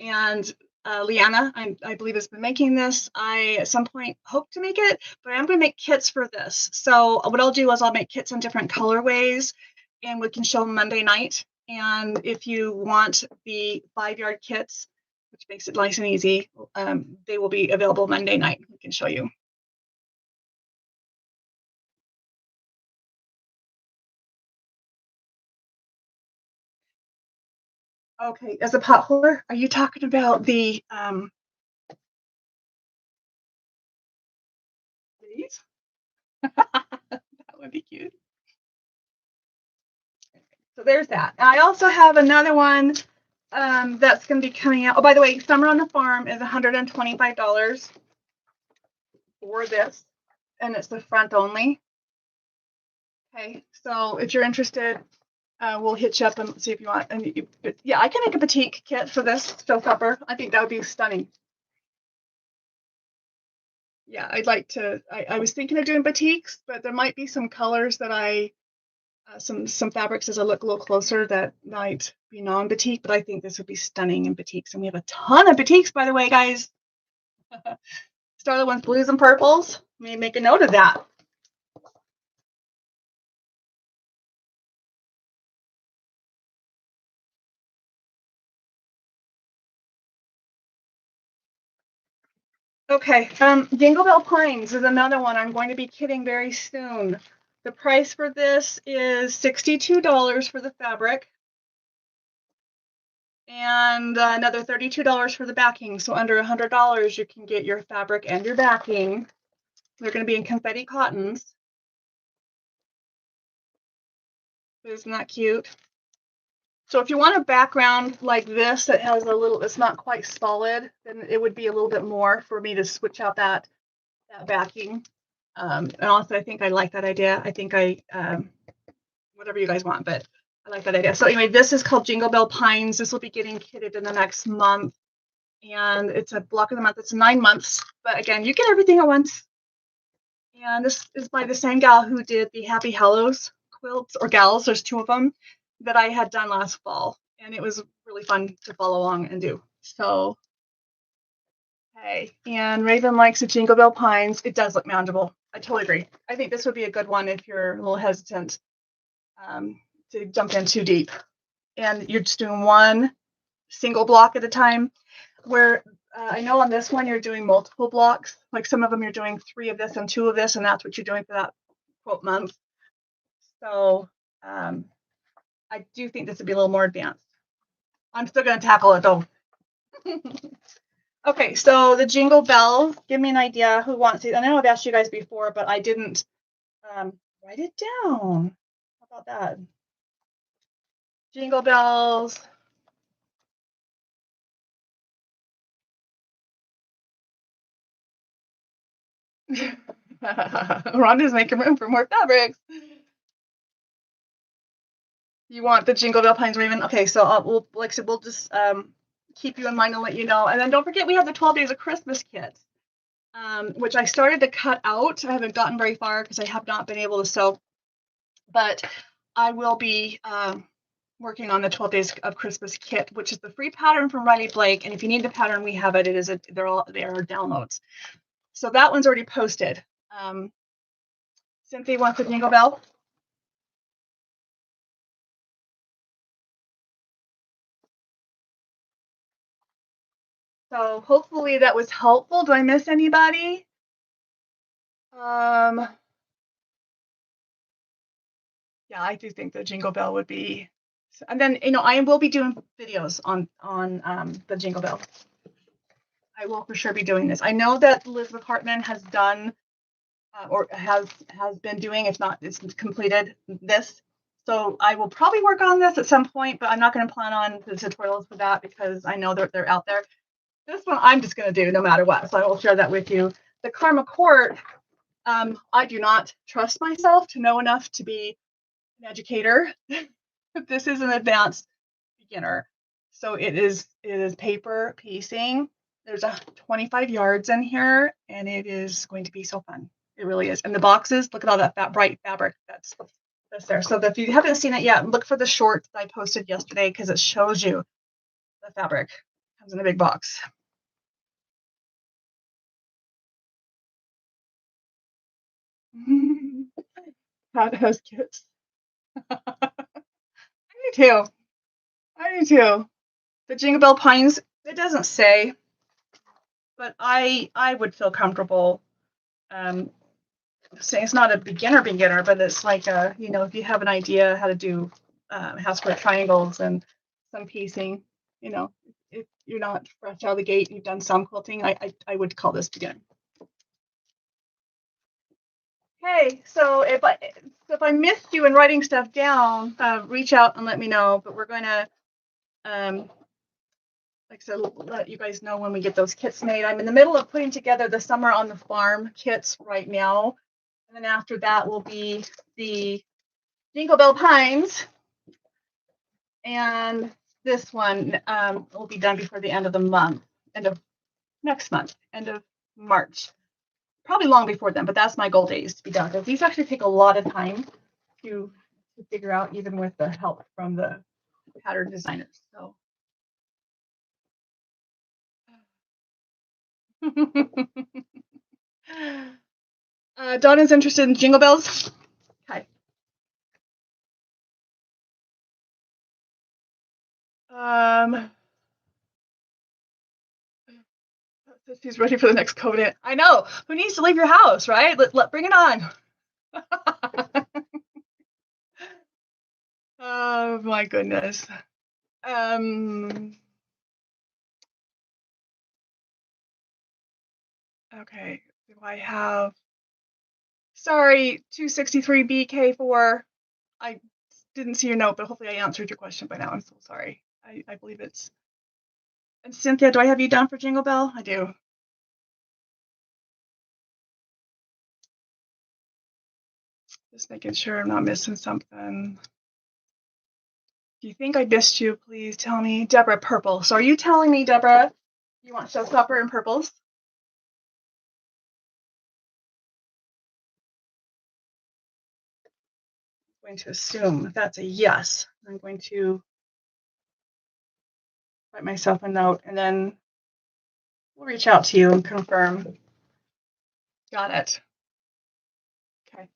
And Leanna, I believe, has been making this. I, at some point, hope to make it, but I'm going to make kits for this. So what I'll do is I'll make kits in different colorways, and we can show them Monday night. And if you want the 5-yard kits, which makes it nice and easy, they will be available Monday night. We can show you. Okay, as a pot holder, are you talking about the these? That would be cute. So there's that. I also have another one that's going to be coming out. Oh, by the way, Summer on the Farm is $125 for this, and it's the front only. Okay, so if you're interested, we'll hit you up and see if you want. And yeah, I can make a batik kit for this showstopper. I think that would be stunning. Yeah, I'd like to. I was thinking of doing batiks, but there might be some colors that some fabrics as I look a little closer that might be non-batik, but I think this would be stunning in batiks. And we have a ton of batiks, by the way, guys. Started with blues and purples. Let me make a note of that. Okay, Jingle Bell Pines is another one I'm going to be kitting very soon. The price for this is $62 for the fabric and another $32 for the backing. So under $100, you can get your fabric and your backing. They're going to be in confetti cottons. Isn't that cute? So if you want a background like this that has it's not quite solid, then it would be a little bit more for me to switch out that backing. And also, I think I like that idea. I think whatever you guys want, but I like that idea. So anyway, this is called Jingle Bell Pines. This will be getting kitted in the next month. And it's a block of the month. It's 9 months. But again, you get everything at once. And this is by the same gal who did the Happy Hallows quilts, or gals, there's 2 of them, that I had done last fall. And it was really fun to follow along and do. So, hey, and Raven likes the Jingle Bell Pines. It does look manageable. I totally agree. I think this would be a good one if you're a little hesitant to jump in too deep. And you're just doing one single block at a time, where I know on this one you're doing multiple blocks. Like some of them you're doing 3 of this and 2 of this, and that's what you're doing for that quote month. So I do think this would be a little more advanced. I'm still going to tackle it though. Okay, so the Jingle Bells, give me an idea who wants it. I know I've asked you guys before, but I didn't write it down. How about that? Jingle Bells. Rhonda's making room for more fabrics. You want the Jingle Bell Pines, Raven? Okay, so we'll, like I said, we'll just keep you in mind and let you know. And then don't forget, we have the 12 Days of Christmas kit, which I started to cut out. I haven't gotten very far because I have not been able to sew, but I will be working on the 12 Days of Christmas kit, which is the free pattern from Riley Blake. And if you need the pattern, we have it. They are downloads. So that one's already posted. Cynthia wants the Jingle Bell. So hopefully that was helpful. Do I miss anybody? Yeah, I do think the Jingle Bell would be, and then I will be doing videos on the Jingle Bell. I will for sure be doing this. I know that Elizabeth Hartman has done or has been doing, if not, it's completed this. So I will probably work on this at some point, but I'm not going to plan on the tutorials for that because I know they're out there. This one I'm just going to do no matter what. So I will share that with you. The Karma Court, I do not trust myself to know enough to be an educator. This is an advanced beginner. So it is paper piecing. There's 25 yards in here, and it is going to be so fun. It really is. And the boxes, look at all that bright fabric that's there. So if you haven't seen it yet, look for the short that I posted yesterday because it shows you the fabric. It comes in a big box. Proud host kits. I do too. The Jingle Bell Pines, it doesn't say, but I would feel comfortable saying it's not a beginner, but it's like if you have an idea how to do house square triangles and some piecing, if you're not fresh out of the gate, you've done some quilting, I would call this beginner. Okay, so if I missed you in writing stuff down, reach out and let me know. But we're going to, like I said, let you guys know when we get those kits made. I'm in the middle of putting together the Summer on the Farm kits right now. And then after that will be the Jingle Bell Pines. And this one will be done before the end of the month, end of next month, end of March. Probably long before then, but that's my goal days to be done. These actually take a lot of time to figure out, even with the help from the pattern designers. So Donna's interested in Jingle Bells. Okay. She's ready for the next COVID. I know. Who needs to leave your house, right? Let bring it on. Oh my goodness. Okay. Do I have? Sorry, 263BK4. I didn't see your note, but hopefully I answered your question by now. I'm so sorry. I believe it's. And Cynthia, do I have you down for Jingle Bell? I do. Just making sure I'm not missing something. If you think I missed you, please tell me. Deborah, purple. So are you telling me, Deborah, you want showstopper in purples? I'm going to assume that's a yes. I'm going to write myself a note and then we'll reach out to you and confirm. Got it. Okay.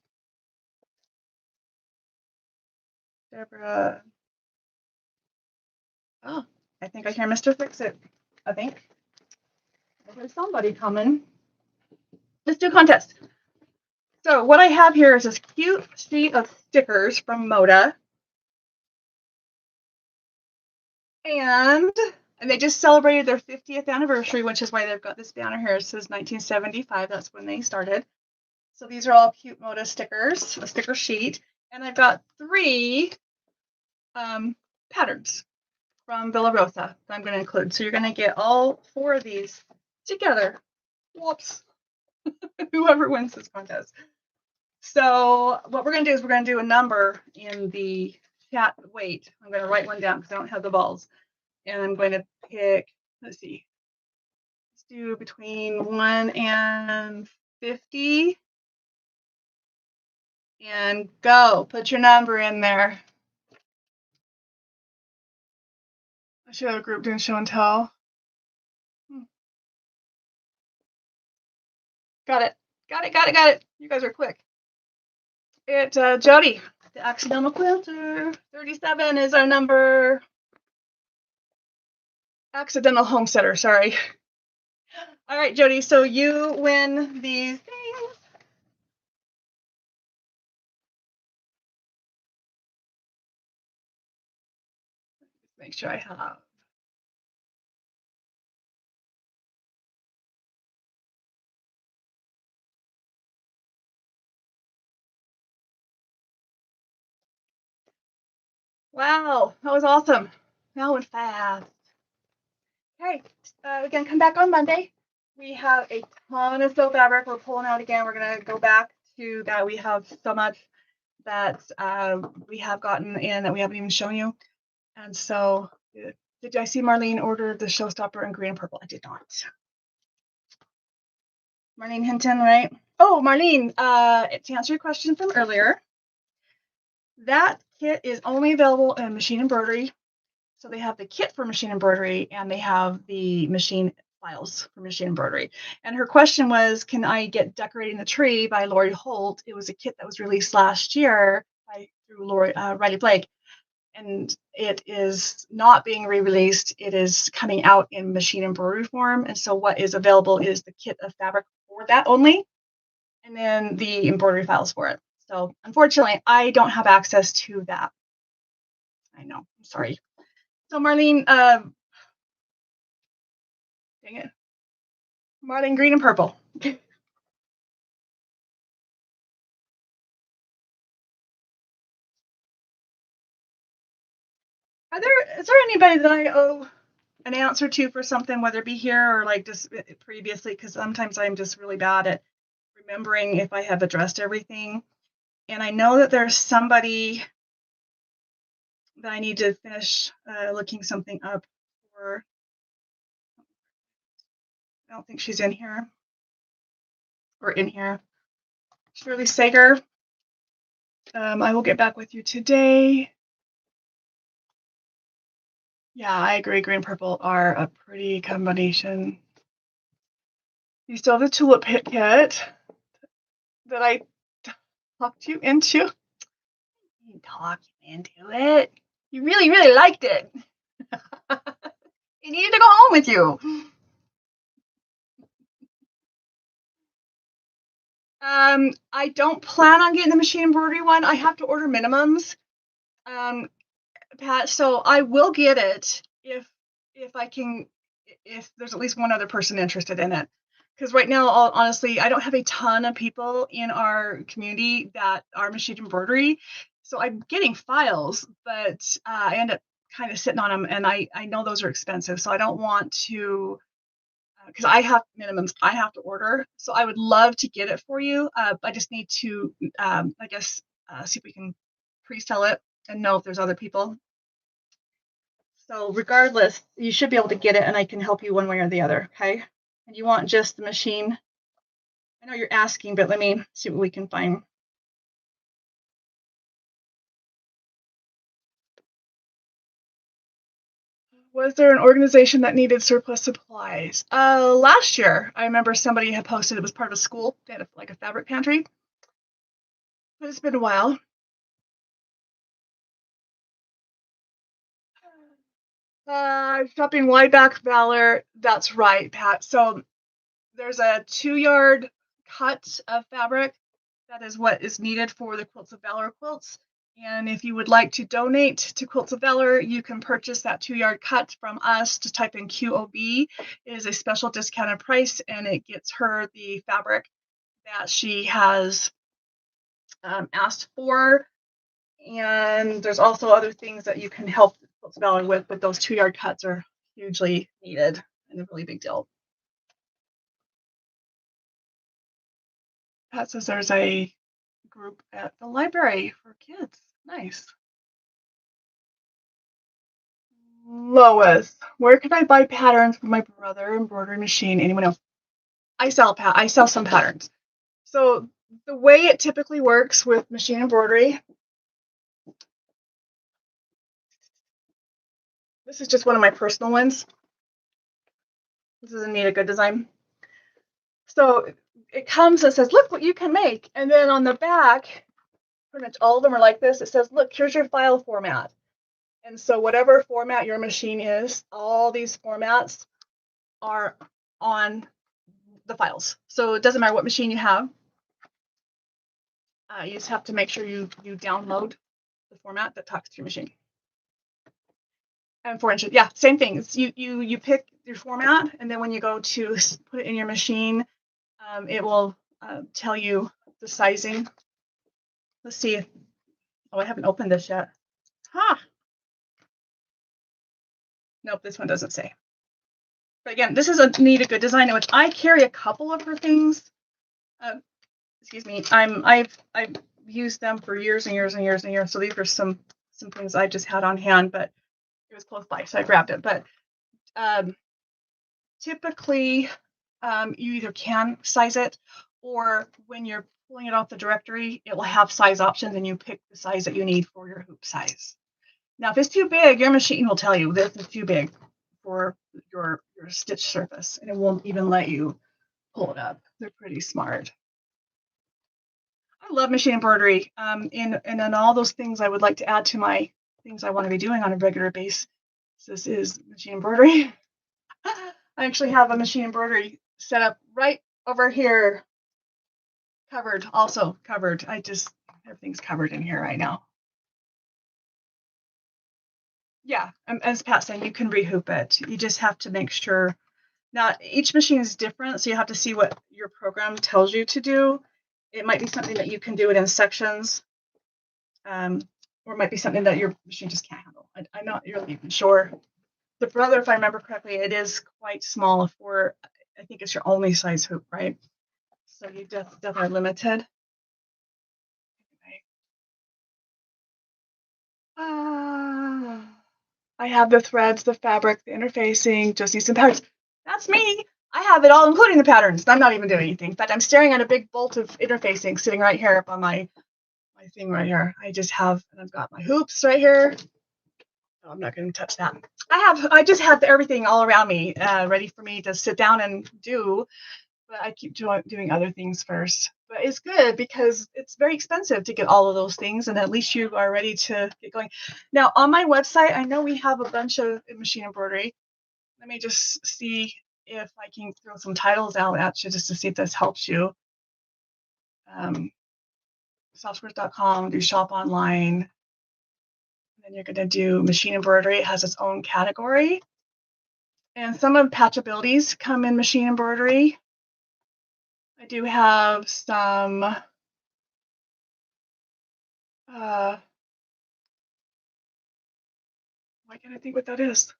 Deborah. Oh, I think I hear Mr. Fix-It. I think. There's somebody coming. Let's do a contest. So what I have here is this cute sheet of stickers from Moda. And they just celebrated their 50th anniversary, which is why they've got this banner here. It says 1975. That's when they started. So these are all cute Moda stickers, a sticker sheet. And I've got 3 patterns from Villa Rosa that I'm going to include. So you're going to get all 4 of these together. Whoops. Whoever wins this contest. So what we're going to do is we're going to do a number in the chat. Wait, I'm going to write one down because I don't have the balls. And I'm going to pick, let's see, let's do between 1 and 50. And go. Put your number in there. I should have a group doing show and tell. Got it. Got it. You guys are quick. Jody, the accidental quilter. 37 is our number. Accidental homesteader, sorry. All right, Jody, so you win these things. Make sure I have. Wow, that was awesome. That went fast. Okay, again, come back on Monday. We have a ton of faux fabric we're pulling out again. We're going to go back to that. We have so much that we have gotten in that we haven't even shown you. And so, did I see Marlene order the showstopper in green and purple? I did not. Marlene Hinton, right? Oh, Marlene, to answer your question from earlier, that kit is only available in machine embroidery. So they have the kit for machine embroidery and they have the machine files for machine embroidery. And her question was, can I get Decorating the Tree by Lori Holt? It was a kit that was released last year through Riley Blake. And it is not being re-released. It is coming out in machine embroidery form. And so what is available is the kit of fabric for that only, and then the embroidery files for it. So unfortunately, I don't have access to that. I know, I'm sorry. So Marlene, dang it. Marlene, green and purple. Is there anybody that I owe an answer to for something, whether it be here or like just previously? Because sometimes I'm just really bad at remembering if I have addressed everything. And I know that there's somebody that I need to finish looking something up for. I don't think she's in here or in here. Shirley Sager. I will get back with you today. Yeah, I agree. Green and purple are a pretty combination. You still have the tulip kit that I talked you into. You didn't talk you into it. You really, really liked it. You needed to go home with you. I don't plan on getting the machine embroidery one. I have to order minimums, Pat. So I will get it if I can, if there's at least one other person interested in it. Because right now, honestly, I don't have a ton of people in our community that are machine embroidery. So I'm getting files, but I end up kind of sitting on them, and I know those are expensive. So I don't want to, because I have minimums I have to order. So I would love to get it for you. I just need to, I guess, see if we can pre-sell it and know if there's other people. So regardless, you should be able to get it, and I can help you one way or the other, okay? And you want just the machine? I know you're asking, but let me see what we can find. Was there an organization that needed surplus supplies? Last year, I remember somebody had posted, it was part of a school. They had like a fabric pantry. But it's been a while. Shopping Wideback Valor. That's right, Pat. So there's a 2-yard cut of fabric. That is what is needed for the Quilts of Valor quilts. And if you would like to donate to Quilts of Valor, you can purchase that 2-yard cut from us. Just type in QOB. It is a special discounted price, and it gets her the fabric that she has asked for. And there's also other things that you can help Quilts of Valor with, but those 2-yard cuts are hugely needed and a really big deal. Pat says there's a group at the library for kids. Nice. Lois, where can I buy patterns for my brother embroidery machine? Anyone else? I sell some patterns. So the way it typically works with machine embroidery, this is just one of my personal ones. This is Anita Good Design. So it comes and says, look what you can make. And then on the back, pretty much all of them are like this. It says, look, here's your file format. And so whatever format your machine is, all these formats are on the files. So it doesn't matter what machine you have. You just have to make sure you download the format that talks to your machine. And 4 inches, yeah, same thing. It's you pick your format, and then when you go to put it in your machine, it will tell you the sizing. Let's see. Oh, I haven't opened this yet. Ha! Nope, this one doesn't say. But again, this is a good design, which I carry a couple of her things. Excuse me. I've used them for years and years and years and years. So these are some things I just had on hand, but it was close by, so I grabbed it. But typically, you either can size it, or when you're pulling it off the directory, it will have size options, and you pick the size that you need for your hoop size. Now, if it's too big, your machine will tell you this is too big for your stitch surface, and it won't even let you pull it up. They're pretty smart. I love machine embroidery, and then all those things I would like to add to my things I want to be doing on a regular basis. This is machine embroidery. I actually have a machine embroidery set up right over here, also covered. Everything's covered in here right now. Yeah, as Pat said, you can rehoop it. You just have to make sure. Now, each machine is different, so you have to see what your program tells you to do. It might be something that you can do it in sections, or it might be something that your machine just can't handle. I'm not really even sure. The brother, if I remember correctly, it is quite small for, I think it's your only size hoop, right? So you definitely are limited. I have the threads, the fabric, the interfacing, just need some patterns. That's me. I have it all, including the patterns. I'm not even doing anything. In fact, I'm staring at a big bolt of interfacing sitting right here up on my thing right here. I just have, and I've got my hoops right here. Oh, I'm not going to touch that. I just have everything all around me, ready for me to sit down and do, but I keep doing other things first. But it's good because it's very expensive to get all of those things, and at least you are ready to get going. Now, on my website, I know we have a bunch of machine embroidery. Let me just see if I can throw some titles out at you just to see if this helps you. Softsquares.com, do shop online. And then you're going to do machine embroidery. It has its own category. And some of patchabilities come in machine embroidery. I do have some why can't I think what that is?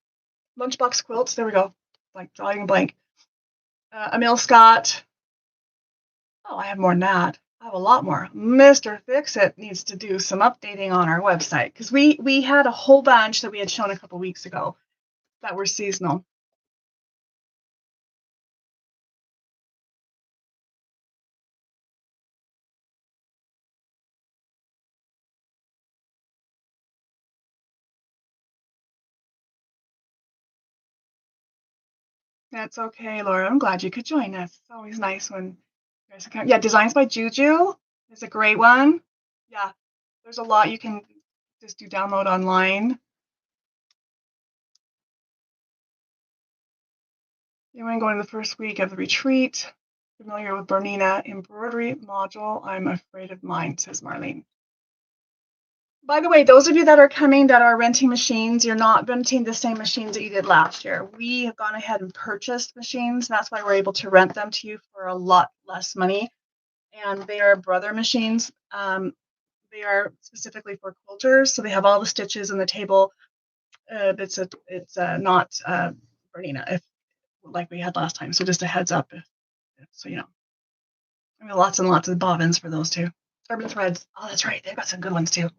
Lunchbox quilts. There we go. Like drawing a blank. Emil Scott. Oh, I have more than that. I have a lot more. Mr. Fix-It needs to do some updating on our website because we had a whole bunch that we had shown a couple weeks ago that were seasonal. That's okay, Laura. I'm glad you could join us. It's always nice when you guys come. Yeah, Designs by Juju is a great one. Yeah, there's a lot you can just do download online. Anyone going to the first week of the retreat? Familiar with Bernina embroidery module? I'm afraid of mine, says Marlene. By the way, those of you that are coming that are renting machines, you're not renting the same machines that you did last year. We have gone ahead and purchased machines. That's why we're able to rent them to you for a lot less money. And they are brother machines. They are specifically for quilters, so they have all the stitches in the table. It's not Bernina, if like we had last time. So just a heads up, so you know. I mean, lots and lots of bobbins for those two. Urban Threads. Oh, that's right. They've got some good ones too.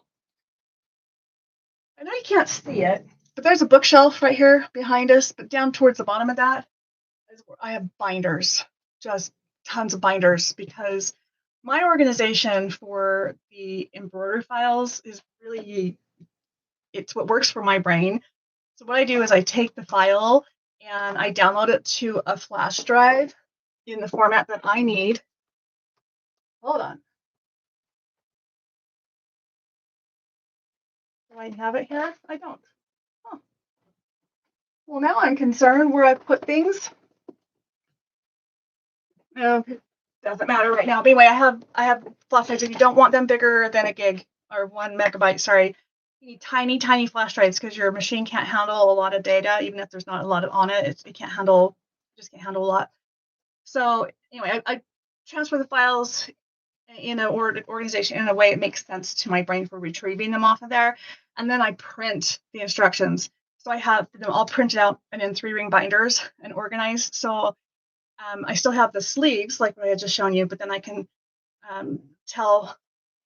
I know you can't see it, but there's a bookshelf right here behind us. But down towards the bottom of that, I have binders, just tons of binders, because my organization for the embroidery files is really, it's what works for my brain. So what I do is I take the file and I download it to a flash drive in the format that I need. Hold on. Do I have it here? I don't. Huh. Well, now I'm concerned where I put things. No, it doesn't matter right now. But anyway, I have flash drives. If you don't want them bigger than a gig or 1 megabyte, sorry, you need tiny, tiny flash drives because your machine can't handle a lot of data, even if there's not a lot on it. It can't handle, just can't handle a lot. So anyway, I transfer the files in an organization in a way it makes sense to my brain for retrieving them off of there, and then I print the instructions. So I have them all printed out and in 3-ring binders and organized. So I still have the sleeves like what I had just shown you, but then I can tell,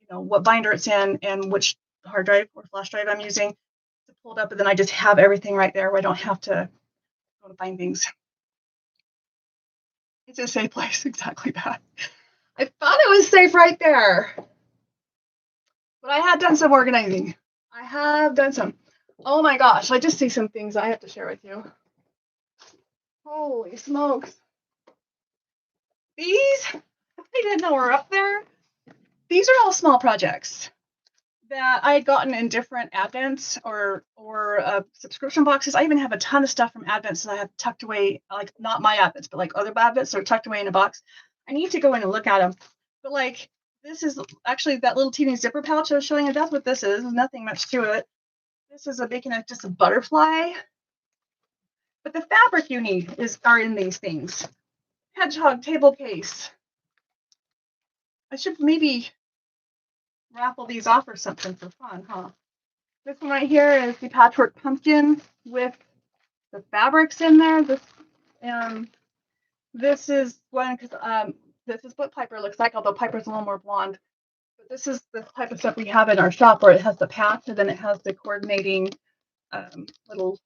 what binder it's in and which hard drive or flash drive I'm using to pull it up, and then I just have everything right there where I don't have to go to find things. It's a safe place, exactly that. I thought it was safe right there, but I had done some organizing. I have done some. Oh my gosh, I just see some things I have to share with you. Holy smokes. These, I didn't know were up there. These are all small projects that I had gotten in different Advents or subscription boxes. I even have a ton of stuff from Advents that I have tucked away, like not my Advents, but like other Advents that are tucked away in a box. I need to go in and look at them. But like, this is actually that little teeny zipper pouch I was showing you. That's what this is. There's nothing much to it. This is just a butterfly. But the fabric you need are in these things. Hedgehog table case. I should maybe raffle these off or something for fun, huh? This one right here is the patchwork pumpkin with the fabrics in there. This is one because this is what Piper looks like, although Piper's a little more blonde. But this is the type of stuff we have in our shop where it has the patch and then it has the coordinating little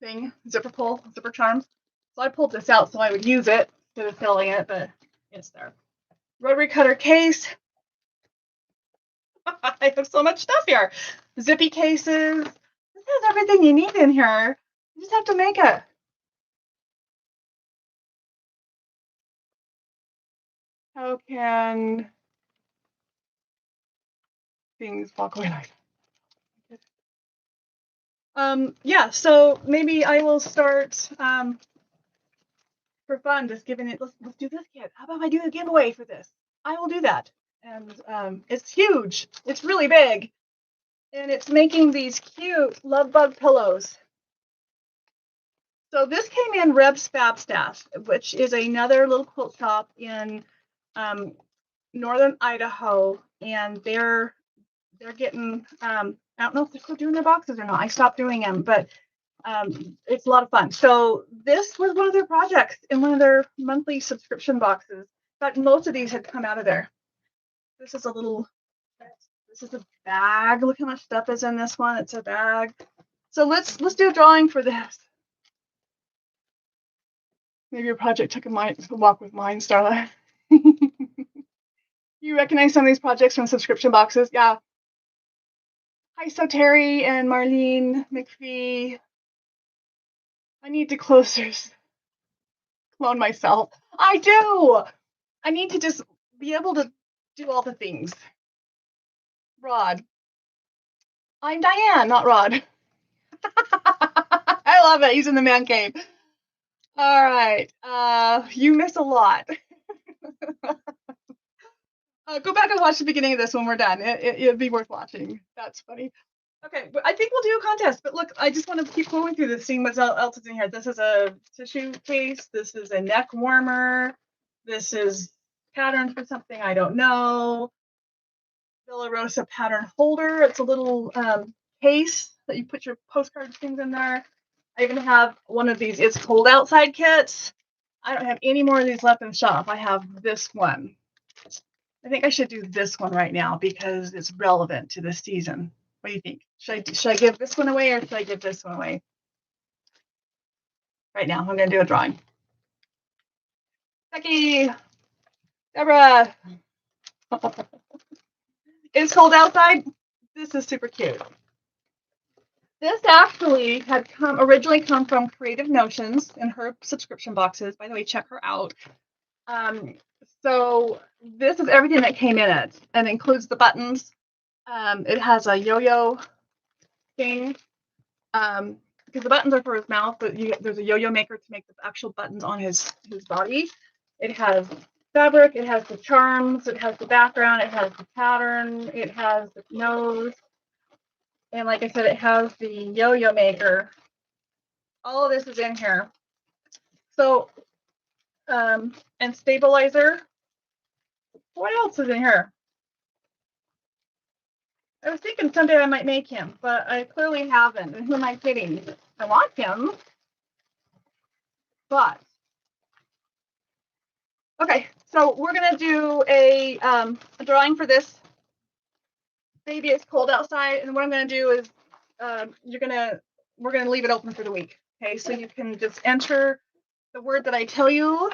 thing, zipper charms. So I pulled this out so I would use it instead of filling it, but it's there. Rotary cutter case. I have so much stuff here. Zippy cases. This has everything you need in here. You just have to make it. How can things walk away like yeah, so maybe I will start for fun, just giving it, let's do this kit. How about I do a giveaway for this? I will do that. And it's huge. It's really big. And it's making these cute love bug pillows. So this came in Reb's Fab Staff, which is another little quilt shop in northern Idaho, and they're getting I don't know if they're still doing their boxes or not. I stopped doing them, but it's a lot of fun. So this was one of their projects in one of their monthly subscription boxes. In fact, most of these had come out of there. This is a bag. Look how much stuff is in this one. It's a bag. So let's do a drawing for this. Maybe your project took a walk with mine, Starla. You recognize some of these projects from subscription boxes? Yeah. Hi, so Terry and Marlene McPhee. I need to clone myself. I do. I need to just be able to do all the things. Rod. I'm Diane, not Rod. I love it. He's in the man cave. All right. You miss a lot. Go back and watch the beginning of this when we're done. It'd be worth watching. That's funny. Okay, but I think we'll do a contest. But look, I just want to keep going through this, seeing what else is in here. This is a tissue case. This is a neck warmer. This is pattern for something I don't know. Villa Rosa pattern holder. It's a little case that you put your postcard things in there. I even have one of these It's Cold Outside kits. I don't have any more of these left in the shop. I have this one. I think I should do this one right now because it's relevant to this season. What do you think? Should I give this one away or should I give this one away? Right now, I'm going to do a drawing. Becky, Deborah. It's cold outside. This is super cute. This actually had originally come from Creative Notions in her subscription boxes. By the way, check her out. So this is everything that came in it and includes the buttons. It has a yo-yo thing. because the buttons are for his mouth, but there's a yo-yo maker to make the actual buttons on his body. It has fabric, it has the charms, it has the background, it has the pattern, it has the nose, and like I said, it has the yo-yo maker. All of this is in here. So, and stabilizer. What else is in here? I was thinking someday I might make him, but I clearly haven't. And who am I kidding? I want him, but okay. So we're gonna do a drawing for this. Baby, it's cold outside, and what I'm gonna do is we're gonna leave it open for the week. Okay, so you can just enter the word that I tell you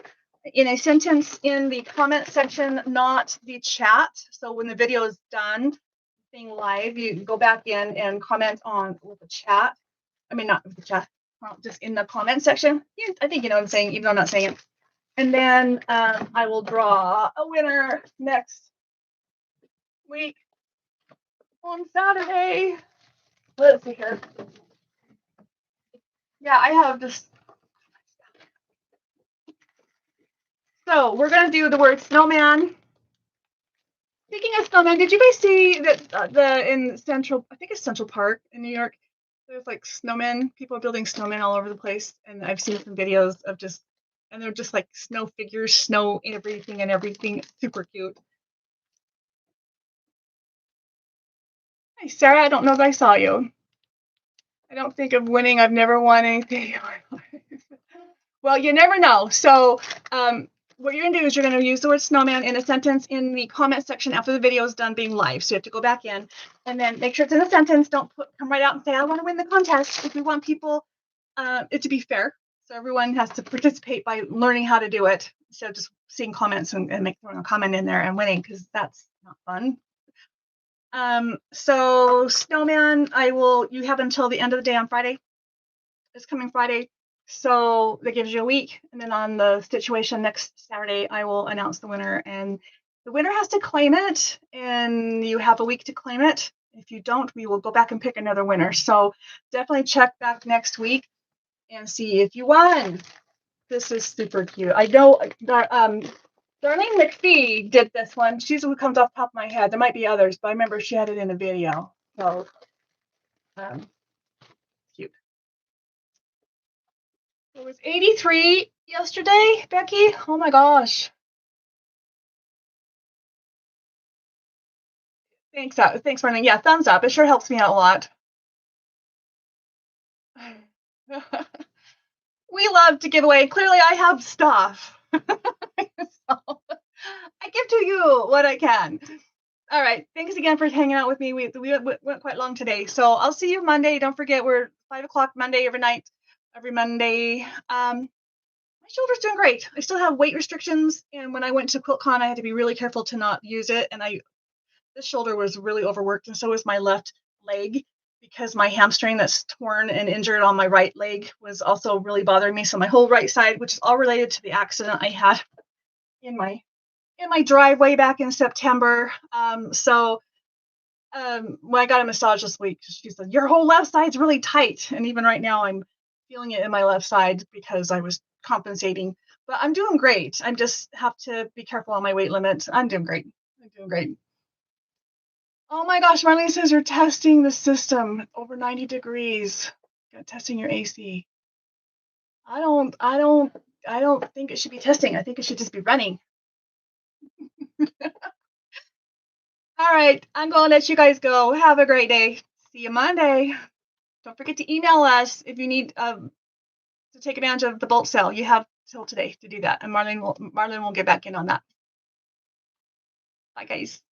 in a sentence in the comment section, not the chat. So when the video is done being live, you go back in and comment on with the chat. I mean, not with the chat, just in the comment section. I think you know what I'm saying, even though I'm not saying it. And then I will draw a winner next week on Saturday. Let's see here. Yeah, I have just. So we're going to do the word snowman. Speaking of snowman, did you guys see that in Central, I think it's Central Park in New York, there's like snowmen, people are building snowmen all over the place. And I've seen some videos of and they're just like snow figures, snow everything and everything. Super cute. Hey, Sarah, I don't know if I saw you. I don't think of winning. I've never won anything. Well, you never know. So what you're going to do is you're going to use the word snowman in a sentence in the comment section after the video is done being live. So you have to go back in and then make sure it's in a sentence. Don't come right out and say, I want to win the contest. If we want people it to be fair. So everyone has to participate by learning how to do it instead of just seeing comments and throwing a comment in there and winning, because that's not fun. So snowman, you have until the end of the day on Friday. It's coming Friday. So that gives you a week. And then on the Stitch-uation next Saturday, I will announce the winner. And the winner has to claim it. And you have a week to claim it. If you don't, we will go back and pick another winner. So definitely check back next week and see if you won. This is super cute. I know Darlene McPhee did this one. She's who comes off the top of my head. There might be others, but I remember she had it in a video. So cute. It was 83 yesterday, Becky. Oh my gosh. Thanks, Marlene. Yeah, thumbs up. It sure helps me out a lot. We love to give away. Clearly, I have stuff. So, I give to you what I can. All right. Thanks again for hanging out with me. We went quite long today. So I'll see you Monday. Don't forget, we're 5 o'clock Monday every Monday. My shoulder's doing great. I still have weight restrictions. And when I went to QuiltCon, I had to be really careful to not use it. And this shoulder was really overworked. And so was my left leg, because my hamstring that's torn and injured on my right leg was also really bothering me. So my whole right side, which is all related to the accident I had in my driveway back in September. When I got a massage this week, she said, your whole left side's really tight. And even right now, I'm feeling it in my left side because I was compensating. But I'm doing great. I just have to be careful on my weight limit. I'm doing great. Oh my gosh, Marlene says you're testing the system over 90 degrees. Testing your AC. I don't think it should be testing. I think it should just be running. All right, I'm going to let you guys go. Have a great day. See you Monday. Don't forget to email us if you need to take advantage of the bulk sale. You have till today to do that, and Marlene will get back in on that. Bye, guys.